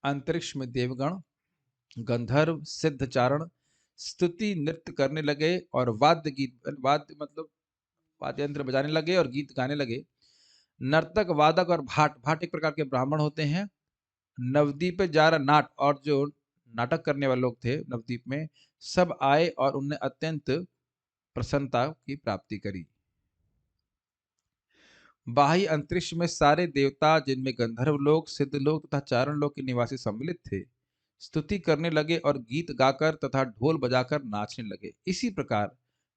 अंतरिक्ष में देवगण, गंधर्व, सिद्ध चारण स्तुति नृत्य करने लगे और वाद्य गीत, वाद्य मतलब वाद्य यंत्र बजाने लगे और गीत गाने लगे। नर्तक, वादक और भाट, भाट एक प्रकार के ब्राह्मण होते हैं। नवद्वीप पे जा रहा नाट, और जो नाटक करने वाले लोग थे नवद्वीप में, सब आए और उनने अत्यंत प्रसन्नता की प्राप्ति करी। बाह्य अंतरिक्ष में सारे देवता, जिनमें गंधर्व लोग, सिद्ध लोग तथा चारण लोग के निवासी सम्मिलित थे, स्तुति करने लगे और गीत गाकर तथा ढोल बजाकर नाचने लगे। इसी प्रकार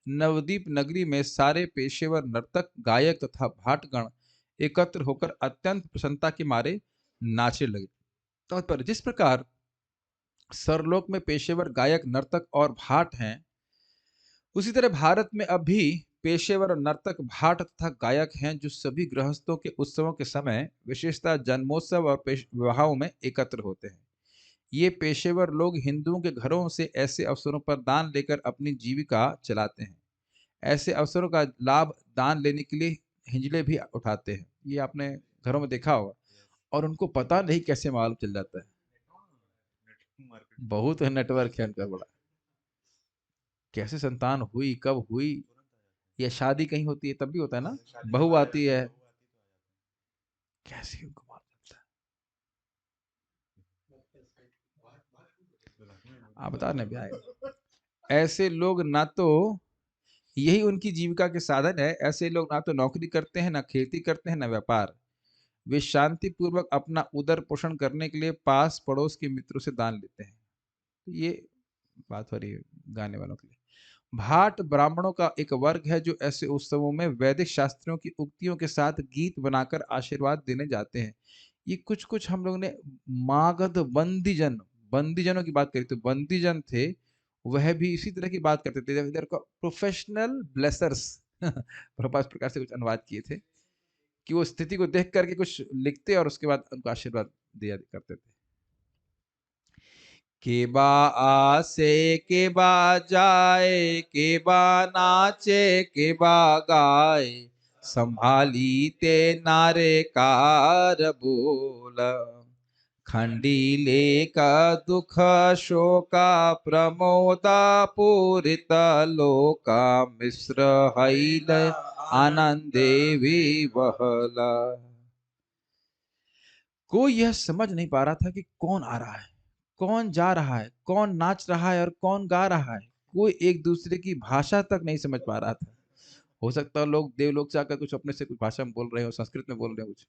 नवद्वीप नगरी में सारे पेशेवर नर्तक, गायक तथा भाटगण एकत्र होकर अत्यंत प्रसन्नता के मारे नाचने लगे। तात्पर्य, जिस प्रकार सरलोक में पेशेवर गायक, नर्तक और भाट हैं, उसी तरह भारत में अब भी पेशेवर नर्तक, भाट तथा गायक हैं, जो सभी गृहस्थों के उत्सवों के समय, विशेषतः जन्मोत्सव और विवाहों में एकत्र होते हैं। ये पेशेवर लोग हिंदुओं के घरों से ऐसे अवसरों पर दान लेकर अपनी जीविका चलाते हैं। ऐसे अवसरों का लाभ दान लेने के लिए हिंजड़े भी उठाते हैं। ये आपने घरों में देखा होगा, और उनको पता नहीं कैसे मालूम चल जाता है। बहुत नेटवर्क है उनका बड़ा। कैसे संतान हुई, कब हुई, या शादी कहीं होती है तब भी होता है ना, बहू आती है, कैसे उनको मालूम चलता है। आप बता रहे भी आए। ऐसे लोग ना तो यही उनकी जीविका के साधन है, ऐसे लोग ना तो नौकरी करते हैं, ना खेती करते हैं, ना व्यापार। वे शांति पूर्वक अपना उदर पोषण करने के लिए पास पड़ोस के मित्रों से दान लेते हैं। तो ये बात हो रही है गाने वालों के लिए। भाट ब्राह्मणों का एक वर्ग है, जो ऐसे उत्सवों में वैदिक शास्त्रों की उक्तियों के साथ गीत बनाकर आशीर्वाद देने जाते हैं। ये कुछ कुछ हम लोग ने मागध बंदीजन, बंदीजनों की बात करी, तो बंदीजन थे, वह भी इसी तरह की बात करते थे। इधर को प्रोफेशनल ब्लेसर्स प्रभास प्रकार से कुछ अनुवाद किए थे, कि वो स्थिति को देख करके कुछ लिखते और उसके बाद उनको आशीर्वाद दिया करते थे। के बा आसे, के बा जाए, के बा नाचे, के बा गाए, संभाली ते नारे कार बोल। खंडीले का दुख शोका, प्रमोदा पूरित लोका, मिश्र हैल आनंदे विवहला। कोई यह समझ नहीं पा रहा था कि कौन आ रहा है, कौन जा रहा है, कौन नाच रहा है और कौन गा रहा है। कोई एक दूसरे की भाषा तक नहीं समझ पा रहा था। हो सकता है लोग देवलोक से आकर कुछ अपने से कुछ भाषा में बोल रहे हो, संस्कृत में बोल रहे हो कुछ,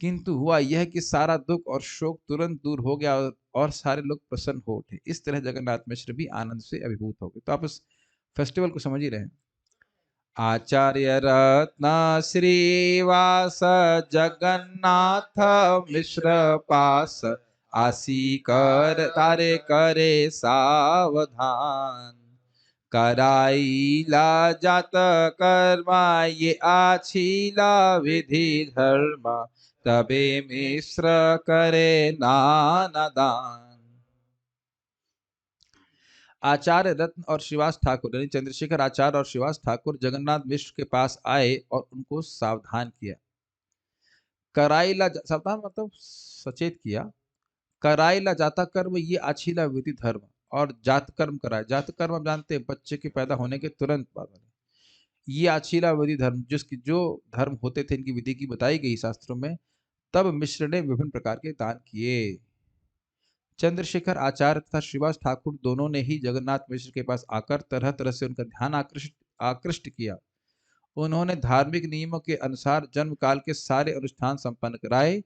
किंतु हुआ यह कि सारा दुख और शोक तुरंत दूर हो गया, और सारे लोग प्रसन्न हो उठे। इस तरह जगन्नाथ मिश्र भी आनंद से अभिभूत हो गए। तो आप इस फेस्टिवल को समझ ही रहे हैं। आचार्य रत्न श्रीवास, जगन्नाथ मिश्र पास, आसी कर तारे करे सावधान। कराईला जात कर्मा, ये आछीला विधि धर्मा, तबे मिश्र करे नाना दान। आचार्य रत्न और श्रीवास ठाकुर, यानी चंद्रशेखर आचार्य और श्रीवास ठाकुर, जगन्नाथ मिश्र के पास आए और उनको सावधान किया। कराईला, सावधान मतलब सचेत किया। कराईला जाता कर्म, ये आछीला विधि धर्म, और जात कर्म कराए। जात कर्म आप जानते हैं, बच्चे के पैदा होने के तुरंत बाद। ये आछीला विधि धर्म, जिसकी जो धर्म होते थे, इनकी विधि की बताई गई शास्त्रों में। तब मिश्र ने विभिन्न प्रकार के दान किए। चंद्रशेखर आचार्य तथा श्रीवास ठाकुर दोनों ने ही जगन्नाथ मिश्र के पास आकर तरह तरह से उनका ध्यान आकृष्ट किया। उन्होंने धार्मिक नियमों के अनुसार जन्म काल के सारे अनुष्ठान संपन्न कराए।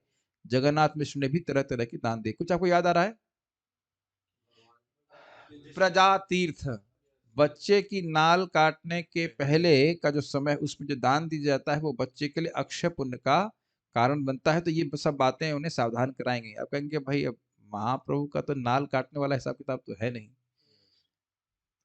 जगन्नाथ मिश्र ने भी तरह तरह के दान दिए। कुछ आपको याद आ रहा है? प्रजा तीर्थ, बच्चे की नाल काटने के पहले का जो समय, उसमें जो दान दिया जाता है, वो बच्चे के लिए अक्षय पुण्य का कारण बनता है। तो ये सब बातें उन्हें सावधान कराएंगे। आप कहेंगे भाई अब महाप्रभु का तो नाल काटने वाला हिसाब किताब तो है नहीं,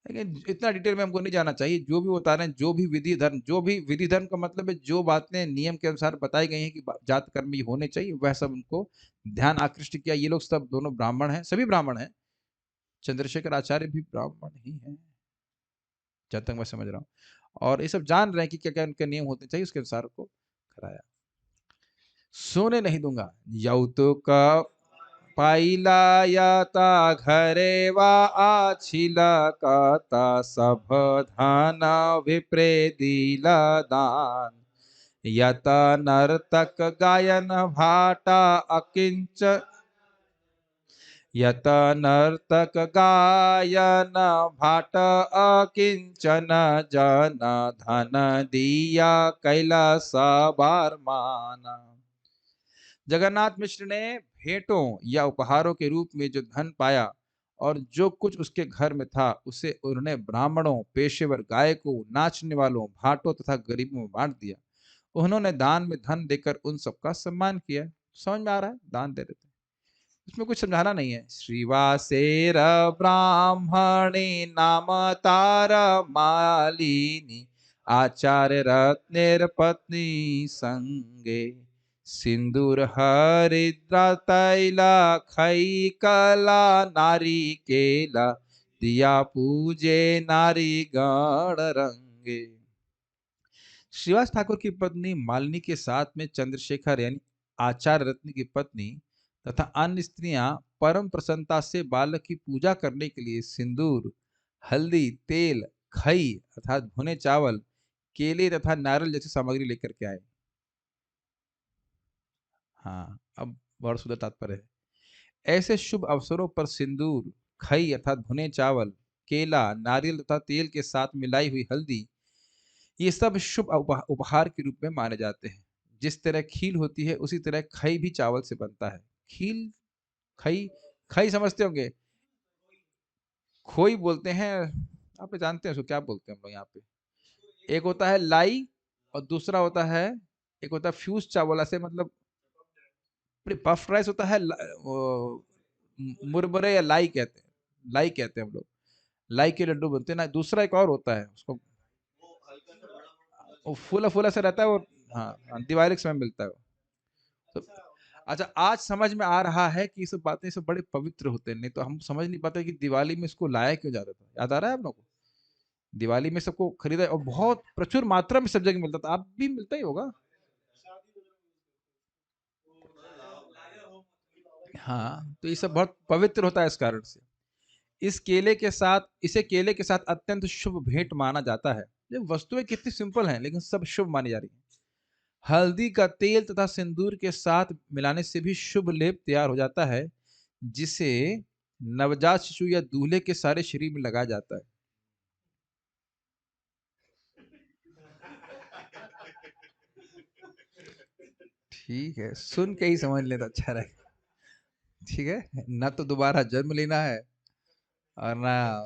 लेकिन इतना डिटेल में हमको नहीं जाना चाहिए। जो भी बता रहे हैं, जो भी विधि धर्म, जो भी विधि धर्म का मतलब है, जो बातें नियम के अनुसार बताई गई हैं कि जात कर्म ही होने चाहिए, वह सब उनको ध्यान आकृष्ट किया। ये लोग सब दोनों ब्राह्मण हैं, सभी ब्राह्मण हैं। चंद्रशेखर आचार्य भी ब्राह्मण ही हैं, जहां तक मैं समझ रहा हूँ। और ये सब जान रहे हैं कि क्या क्या उनके नियम होते चाहिए, उसके अनुसार को कराया। सोने नहीं दूंगा, यौतुक पाइला याता घरे वा आछिला काता सब धन विप्रे दिला दान, यत नर्तक गायन भाटा अकिंच, यत नर्तक गायन भाट अकिंचन, जन धन दिया कैलास बार माना। जगन्नाथ मिश्र ने भेंटों या उपहारों के रूप में जो धन पाया और जो कुछ उसके घर में था उसे उन्होंने ब्राह्मणों, पेशेवर गायकों, नाचने वालों, भाटों तथा गरीबों में बांट दिया। उन्होंने दान में धन देकर उन सबका सम्मान किया। समझ में आ रहा है, दान दे देते, इसमें कुछ समझाना नहीं है। श्रीवासेर ब्राह्मणी नाम तार मालिनी, आचार्य रत्नेर पत्नी संगे, सिंदूर हरिद्रा तैला खई कला नारी केला, दिया पूजे नारी गण रंगे। श्रीवास ठाकुर की पत्नी मालिनी के साथ में चंद्रशेखर यानी आचार्य रत्न की पत्नी तथा अन्य स्त्रियां परम प्रसन्नता से बालक की पूजा करने के लिए सिंदूर, हल्दी, तेल, खई अर्थात भुने चावल, केले तथा नारियल जैसी सामग्री लेकर के आए। हाँ, अब और सुंदर तात्पर्य है। ऐसे शुभ अवसरों पर सिंदूर, खई अर्थात भुने चावल, केला, नारियल तथा तेल के साथ मिलाई हुई हल्दी, ये सब शुभ उपहार के रूप में माने जाते हैं। जिस तरह खील होती है उसी तरह खई भी चावल से बनता है। खील, खई, खई समझते होंगे, खोई बोलते हैं, आप लोग जानते हैं उसको क्या बोलते हैं हम लोग यहाँ पे। एक होता है लाई और दूसरा होता है, एक होता है फ्यूज चावल, ऐसे मतलब पफ राइस होता है, मुरमुरे या लाई कहते हैं, लाई कहते हैं हम लोग, लाई के लड्डू बनते हैं ना। दूसरा एक और होता है उसको, वो फूला फूला सा रहता है वो। हाँ हाँ, दिवाली के समय मिलता है वो। तो अच्छा, आज समझ में आ रहा है कि ये सब बातें सब बड़े पवित्र होते हैं, नहीं तो हम समझ नहीं पाते कि दिवाली में इसको लाया क्यों जाता था। याद आ रहा है आप लोगों को? दिवाली में सबको खरीदा और बहुत प्रचुर मात्रा में सब जगह मिलता था, आप भी मिलता ही होगा। हाँ, तो ये सब बहुत पवित्र होता है इस कारण से। इस केले के साथ, इसे केले के साथ अत्यंत शुभ भेंट माना जाता है। ये वस्तुएं कितनी सिंपल हैं लेकिन सब शुभ मानी जा रही हैं। हल्दी का तेल तथा सिंदूर के साथ मिलाने से भी शुभ लेप तैयार हो जाता है, जिसे नवजात शिशु या दूल्हे के सारे शरीर में लगाया जाता है। ठीक है, सुन के ही समझ ले तो अच्छा रहेगा। ठीक है, ना तो दोबारा जन्म लेना है और ना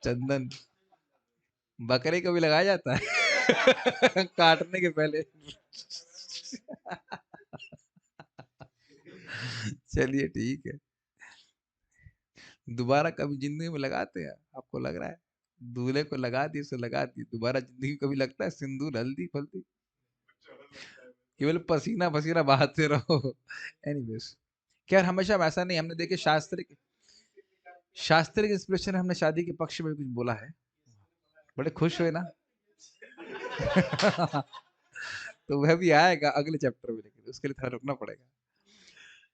चंदन बकरे को भी लगाया जाता है काटने के पहले। चलिए ठीक है, दोबारा कभी जिंदगी में लगाते हैं, आपको लग रहा है? दूल्हे को लगा दिए से लगा दिए, दोबारा जिंदगी में कभी लगता है सिंदूर, हल्दी फल्दी? केवल पसीना पसीना बहाते रहो। एनीवेज, खैर हमेशा वैसा नहीं, हमने देखे शास्त्रिक इंस्पिरेशन हमने शादी के पक्ष में भी कुछ बोला है। बड़े खुश हुए ना? तो वह भी आएगा अगले चैप्टर में, लेकिन उसके लिए थोड़ा रुकना पड़ेगा।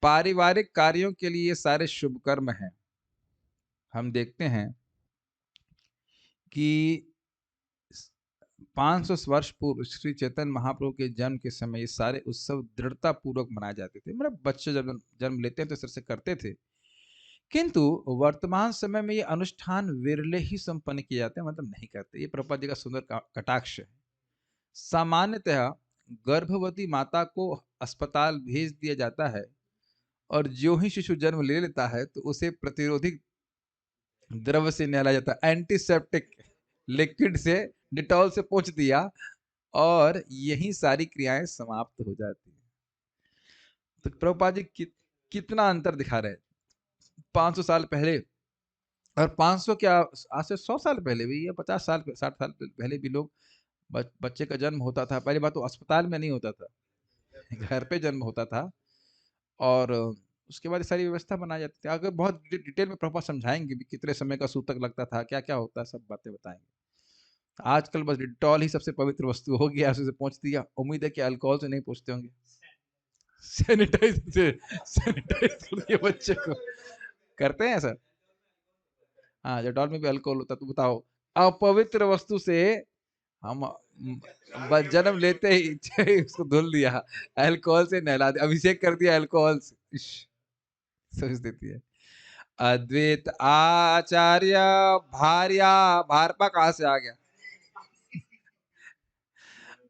पारिवारिक कार्यों के लिए ये सारे शुभ कर्म हैं। हम देखते हैं कि 500 वर्ष पूर्व श्री चैतन्य महाप्रभु के जन्म के समय ये सारे उत्सव दृढ़ता पूर्वक मनाए जाते थे। मतलब बच्चे जब जन्म लेते हैं तो इस तरह से करते थे, किंतु वर्तमान समय में ये अनुष्ठान विरले ही संपन्न किए जाते हैं, मतलब नहीं करते। ये प्रभुपाद जी का सुंदर कटाक्ष है। सामान्यतः गर्भवती माता को अस्पताल भेज दिया जाता है और जो ही शिशु जन्म ले लेता है तो उसे प्रतिरोधी द्रव से नहलाया जाता है, एंटीसेप्टिक लिक्विड से, डिटॉल से पोंछ दिया और यही सारी क्रियाएं समाप्त हो जाती हैं। तो प्रभुपाद जी कितना अंतर दिखा रहे हैं। 500 साल पहले, और 500 क्या, आज से 100 साल पहले भी या 50 साल 60 साल पहले भी लोग, बच्चे का जन्म होता था, पहली बात तो अस्पताल में नहीं होता था, घर पे जन्म होता था। और उसके बाद ये सारी व्यवस्था बनाई जाती थी। अगर बहुत डिटेल में प्रॉपर समझाएंगे भी कितने समय का सूतक लगता था, क्या क्या होता है, सब बातें बताएंगे। आजकल बस डिटॉल ही सबसे पवित्र वस्तु हो गया, उसे पहुंच दिया। उम्मीद है कि अल्कोहल से नहीं पूछते होंगे, सैनिटाइज से सैनिटाइज कर दिया बच्चे को। करते हैं सर? हाँ, डेटॉल में भी अल्कोहल होता है, तो बताओ अपवित्र वस्तु से हम बस जन्म लेते ही उसको धुल दिया, अल्कोहल से नहला दिया, अभिषेक कर दिया अल्कोहल से। इश, समझ देती है। अद्वैत आचार्य भार्या, भारपा कहाँ से आ गया?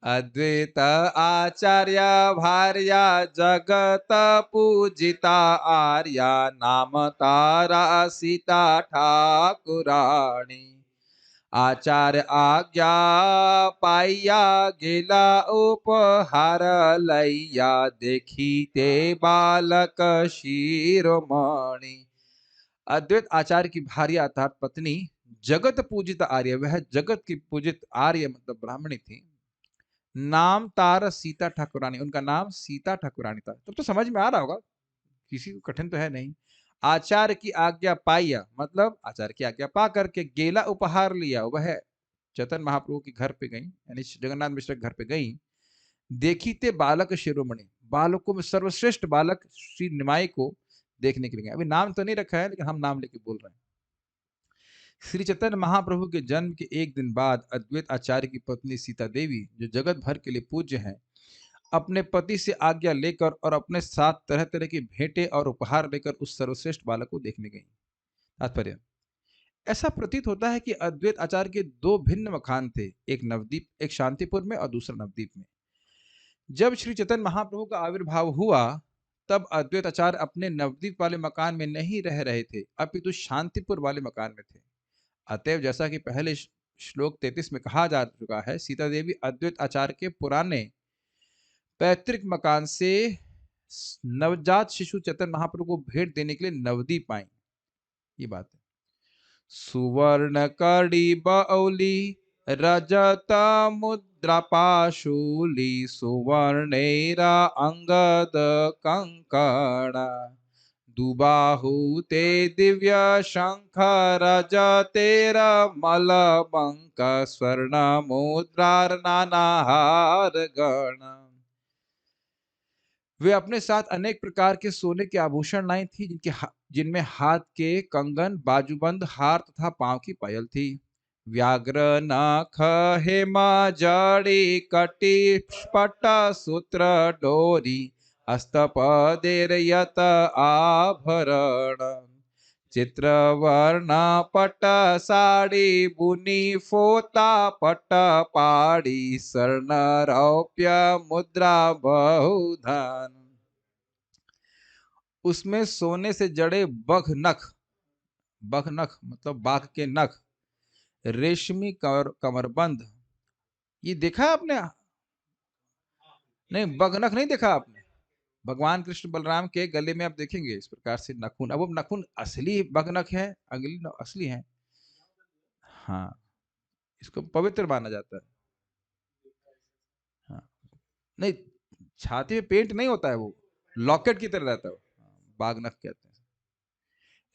अद्वैत आचार्य भार्या जगत पूजिता आर्या, नाम तारा सीता ठाकुराणी। आचार्य आज्ञा पाइया गेला उपहार लैया, देखी ते बालक शिरोमणि। अद्वैत आचार्य की भार्य अर्थात पत्नी जगत पूजित आर्य, वह जगत की पूजित आर्य मतलब ब्राह्मणी थी। नाम तार सीता ठाकुरानी, उनका नाम सीता ठाकुरानी था। तो समझ में आ रहा होगा, किसी को कठिन तो है नहीं। आचार्य की आज्ञा पाया मतलब आचार्य की आज्ञा पा करके गेला उपहार लिया, वह चैतन्य महाप्रभु के घर पे गई, यानी जगन्नाथ मिश्र के घर पे गई। देखी ते बालक शिरोमणि, बालकों में सर्वश्रेष्ठ बालक श्री निमाई को देखने के लिए गए। अभी नाम तो नहीं रखा है, लेकिन हम नाम लेके बोल रहे हैं। श्री चैतन्य महाप्रभु के जन्म के एक दिन बाद अद्वैत आचार्य की पत्नी सीता देवी, जो जगत भर के लिए पूज्य हैं, अपने पति से आज्ञा लेकर और अपने साथ तरह तरह की भेंटें और उपहार लेकर उस सर्वश्रेष्ठ बालक को देखने गई। तात्पर्य, ऐसा प्रतीत होता है कि अद्वैत आचार्य के दो भिन्न मकान थे, एक नवदीप, एक शांतिपुर में और दूसरा नवदीप में। जब श्री चैतन्य महाप्रभु का आविर्भाव हुआ, तब अद्वैत आचार्य अपने नवदीप वाले मकान में नहीं रह रहे थे, अपितु शांतिपुर वाले मकान में थे। अतएव जैसा कि पहले श्लोक 33 में कहा जा चुका है, सीता देवी अद्वैत आचार्य के पुराने पैतृक मकान से नवजात शिशु चैतन्य महाप्रभु को भेंट देने के लिए नवदीप आई। ये बात है। सुवर्ण कड़ी बौली रजत मुद्रा पाशूली, सुवर्णेरा अंगद कंकणा, दुबाहु ते दिव्य शंख रजतेर मलबंक, स्वर्ण मुद्रार नानाहार गण। वे अपने साथ अनेक प्रकार के सोने के आभूषण लाई थी, जिनमें हाथ के कंगन, बाजूबंद, हार तथा पांव की पायल थी। व्याघ्र नख हेमा जड़ी कटी स्फट सूत्र डोरी, हस्तपदेर यत आभरण, चित्रवर्ण पट साड़ी बुनी फोता पट पाड़ी, स्वर्ण रौप्य मुद्रा बहुधन। उसमें सोने से जड़े बघ नख, बघ नख मतलब बाघ के नख, रेशमी कमरबंद, ये देखा आपने? नहीं, बघ नख नहीं देखा आपने? भगवान कृष्ण बलराम के गले में आप देखेंगे इस प्रकार से नखून। अब वो नखून असली बघ नख है, अगली असली है। हाँ, इसको पवित्र माना जाता है। हाँ, नहीं, छाती में पेंट नहीं होता है, वो लॉकेट की तरह रहता है, बाघ नख कहते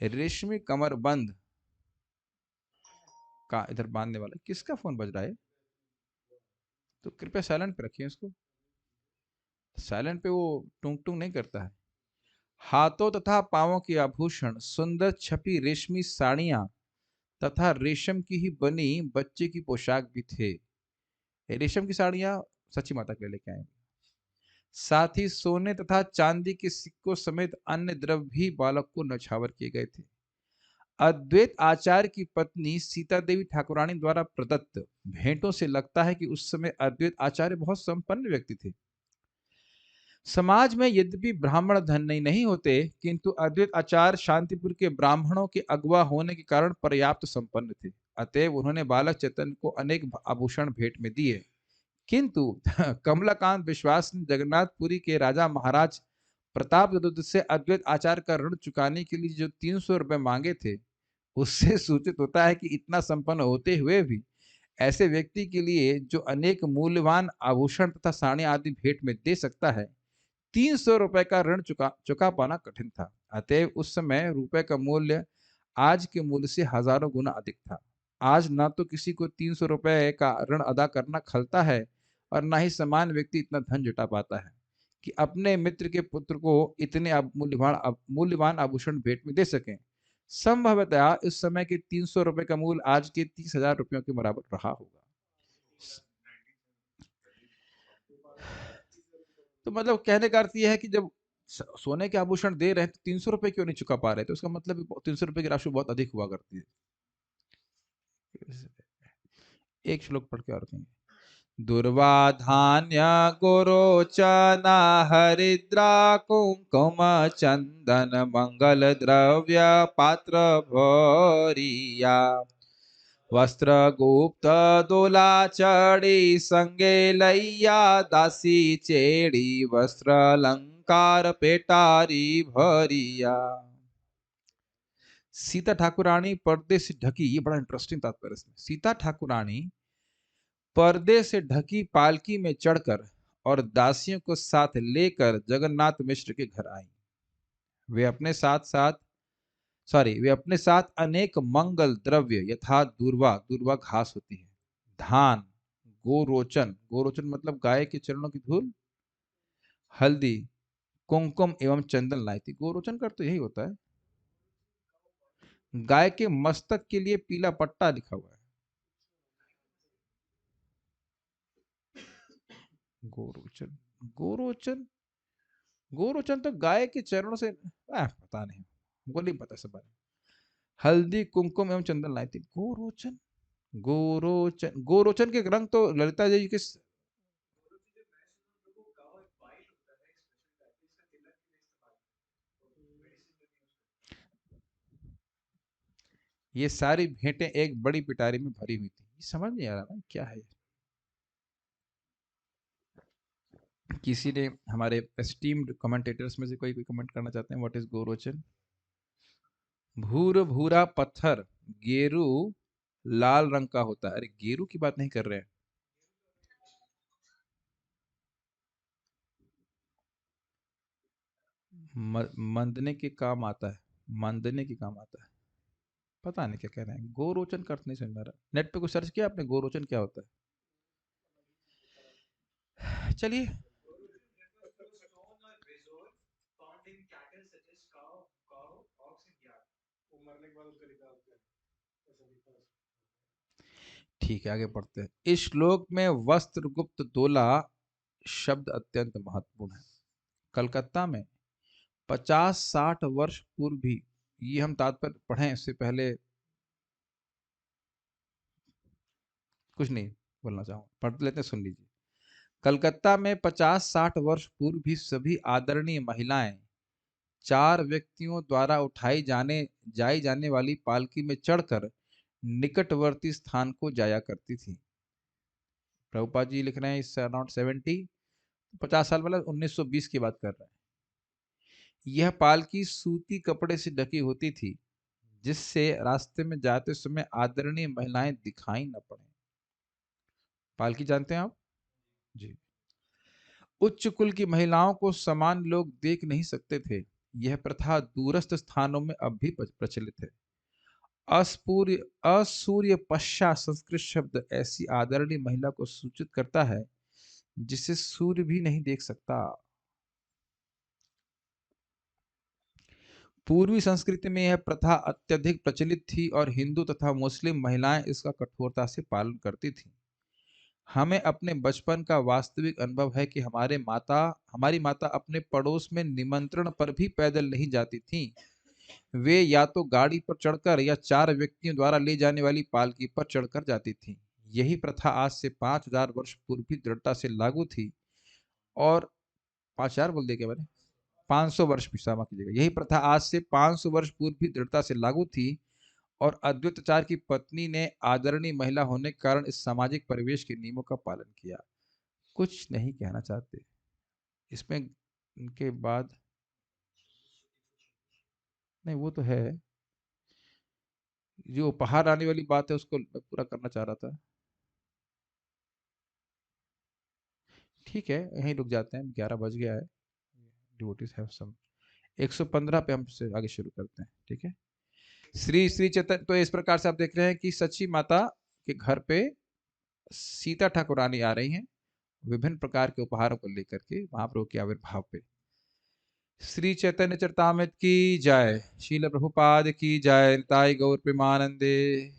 हैं। रेशमी कमरबंद का इधर बांधने वाला, किसका फोन बज रहा है? तो कृपया साइलेंट पे रखिए इसको, साइलेंट पे वो टुंग टुंग नहीं करता है। हाथों तथा पांवों के आभूषण, सुंदर छपी रेशमी साड़ियां तथा रेशम की ही बनी बच्चे की पोशाक भी थे। रेशम की साड़ियां सची माता के लिए लेके आए। साथ ही सोने तथा चांदी के सिक्कों समेत अन्य द्रव्य भी बालक को नछावर किए गए थे। अद्वैत आचार्य की पत्नी सीता देवी ठाकुरानी द्वारा प्रदत्त भेंटों से लगता है कि उस समय अद्वैत आचार्य बहुत संपन्न व्यक्ति थे। समाज में यद्यपि ब्राह्मण धनी नहीं होते, किंतु अद्वैत आचार्य शांतिपुर के ब्राह्मणों के अगुआ होने के कारण पर्याप्त संपन्न थे। अतएव उन्होंने बालक चैतन्य को अनेक आभूषण भेंट में दिए। किंतु कमलाकांत विश्वास ने जगन्नाथपुरी के राजा महाराज प्रताप से अद्वैत आचार्य का ऋण चुकाने के लिए जो 300 रुपए मांगे थे, उससे सूचित होता है कि इतना संपन्न होते हुए भी ऐसे व्यक्ति के लिए जो अनेक मूल्यवान आभूषण तथा साड़ी आदि भेंट में दे सकता है, 300 रुपए का ऋण चुका पाना कठिन था। अतएव उस समय रुपए का मूल्य आज के मूल्य से हजारों गुना अधिक था। आज ना तो किसी को 300 रुपए का ऋण अदा करना खलता है और ना ही समान व्यक्ति इतना धन जुटा पाता है कि अपने मित्र के पुत्र को इतने मूल्यवान आभूषण भेंट में दे सकें। संभवतः इस समय के 300 रुपए का मूल्य आज के 30,000 रुपयों के बराबर रहा होगा। तो मतलब कहने का अर्थ यह है कि जब सोने के आभूषण दे रहे हैं तो 300 रुपए क्यों नहीं चुका पा रहे, तो उसका मतलब 300 रुपए की राशि बहुत अधिक हुआ करती है। एक श्लोक पढ़ के और कहेंगे। दुर्वाधान्य गोरोचन हरिद्रा कुंकुम चंदन मंगल द्रव्य पात्र भरिया वस्त्र गुप्त दोला चढ़ी संगे लैया दासी चेड़ी वस्त्र अलंकार पेटारी भरिया। सीता ठाकुरानी पर्दे से ढकी, ये बड़ा इंटरेस्टिंग तात्पर्य इसमें। सीता ठाकुरानी पर्दे से ढकी पालकी में चढ़कर और दासियों को साथ लेकर जगन्नाथ मिश्र के घर आई। वे अपने साथ साथ वे अपने साथ अनेक मंगल द्रव्य यथा दूर्वा, दूर्वा घास होती है, धान, गोरोचन, गोरोचन मतलब गाय के चरणों की धूल, हल्दी, कुमकुम एवं चंदन लाई थी। गोरोचन का तो यही होता है, गाय के मस्तक के लिए पीला पट्टा लिखा हुआ है। गोरोचन, गोरोचन, गोरोचन तो गाय के चरणों से पता नहीं, हमको नहीं पता सब बारे में। हल्दी, कुमकुम एवं चंदन लाई थी। गोरोचन, गोरोचन, गोरोचन के रंग तो ललिता जी के ये सारी भेंटें एक बड़ी पिटारी में भरी हुई थी। समझ नहीं आ रहा ना क्या है। किसी ने हमारे एस्टीम्ड कमेंटेटर्स में से कोई कमेंट करना चाहते हैं? व्हाट इज गोरोचन? भूर भूरा पत्थर, गेरू लाल रंग का होता है। अरे गेरू की बात नहीं कर रहे हैं। मंदने के काम आता है, मंदने के काम आता है। पता नहीं क्या कह रहे हैं। गोरोचन का अर्थ नहीं समझ में आ रहा। नेट पे कुछ सर्च किया आपने गोरोचन क्या होता है? चलिए। ठीक है, आगे पढ़ते हैं। इस श्लोक में वस्त्र गुप्त दोला शब्द अत्यंत महत्वपूर्ण है। कलकत्ता में 50-60 वर्ष पूर्व भी, ये हम तात्पर्य पढ़ें इससे पहले कुछ नहीं बोलना चाहूंगा, पढ़ लेते हैं, सुन लीजिए। कलकत्ता में 50-60 वर्ष पूर्व भी सभी आदरणीय महिलाएं 4 व्यक्तियों द्वारा उठाई जाई जाने वाली पालकी में चढ़कर निकटवर्ती स्थान को जाया करती थी। प्रभुपाद जी लिख रहे हैं इस अराउंड 50 साल मतलब 1920 की बात कर रहे हैं। यह पालकी सूती कपड़े से ढकी होती थी जिससे रास्ते में जाते समय आदरणीय महिलाएं दिखाई न पड़े। पालकी जानते हैं आप जी? उच्च कुल की महिलाओं को समान लोग देख नहीं सकते थे। यह प्रथा दूरस्थ स्थानों में अब भी प्रचलित है। अस्पूर्य असूर्य पश्चा संस्कृत शब्द ऐसी आदरणीय महिला को सूचित करता है जिसे सूर्य भी नहीं देख सकता। पूर्वी संस्कृति में यह प्रथा अत्यधिक प्रचलित थी और हिंदू तथा मुस्लिम महिलाएं इसका कठोरता से पालन करती थीं। हमें अपने बचपन का वास्तविक अनुभव है कि हमारी माता अपने पड़ोस में निमंत्रण पर भी पैदल नहीं जाती थीं। वे या तो गाड़ी पर चढ़कर या 4 व्यक्तियों द्वारा ले जाने वाली पालकी पर चढ़कर जाती थीं। यही प्रथा आज से 5,000 वर्ष पूर्व भी दृढ़ता से लागू थी और 5,000 बोल दिया क्या मैंने? 500 वर्ष भी, क्षमा कीजिएगा। यही प्रथा आज से 500 वर्ष पूर्व भी दृढ़ता से लागू थी और अद्वैताचार्य की पत्नी ने आदरणीय महिला होने के कारण इस सामाजिक परिवेश के नियमों का पालन किया। कुछ नहीं कहना चाहते इसमें। इनके बाद नहीं, वो तो है, जो उपहार आने वाली बात है उसको मैं पूरा करना चाह रहा था। ठीक है, यहीं रुक जाते हैं, 11 बज गया है। डिवोटीज हैव सम 115 पे हम से आगे शुरू करते हैं, ठीक है। श्री श्री चैतन्य, तो इस प्रकार से आप देख रहे हैं कि सची माता के घर पे सीता ठाकुरानी आ रही हैं विभिन्न प्रकार के उपहारों को लेकर के महाप्रभु के आविर्भाव पे। श्री चैतन्य चरितामृत की जय, शील प्रभुपाद की जय, निताई गौर प्रेमानंदे।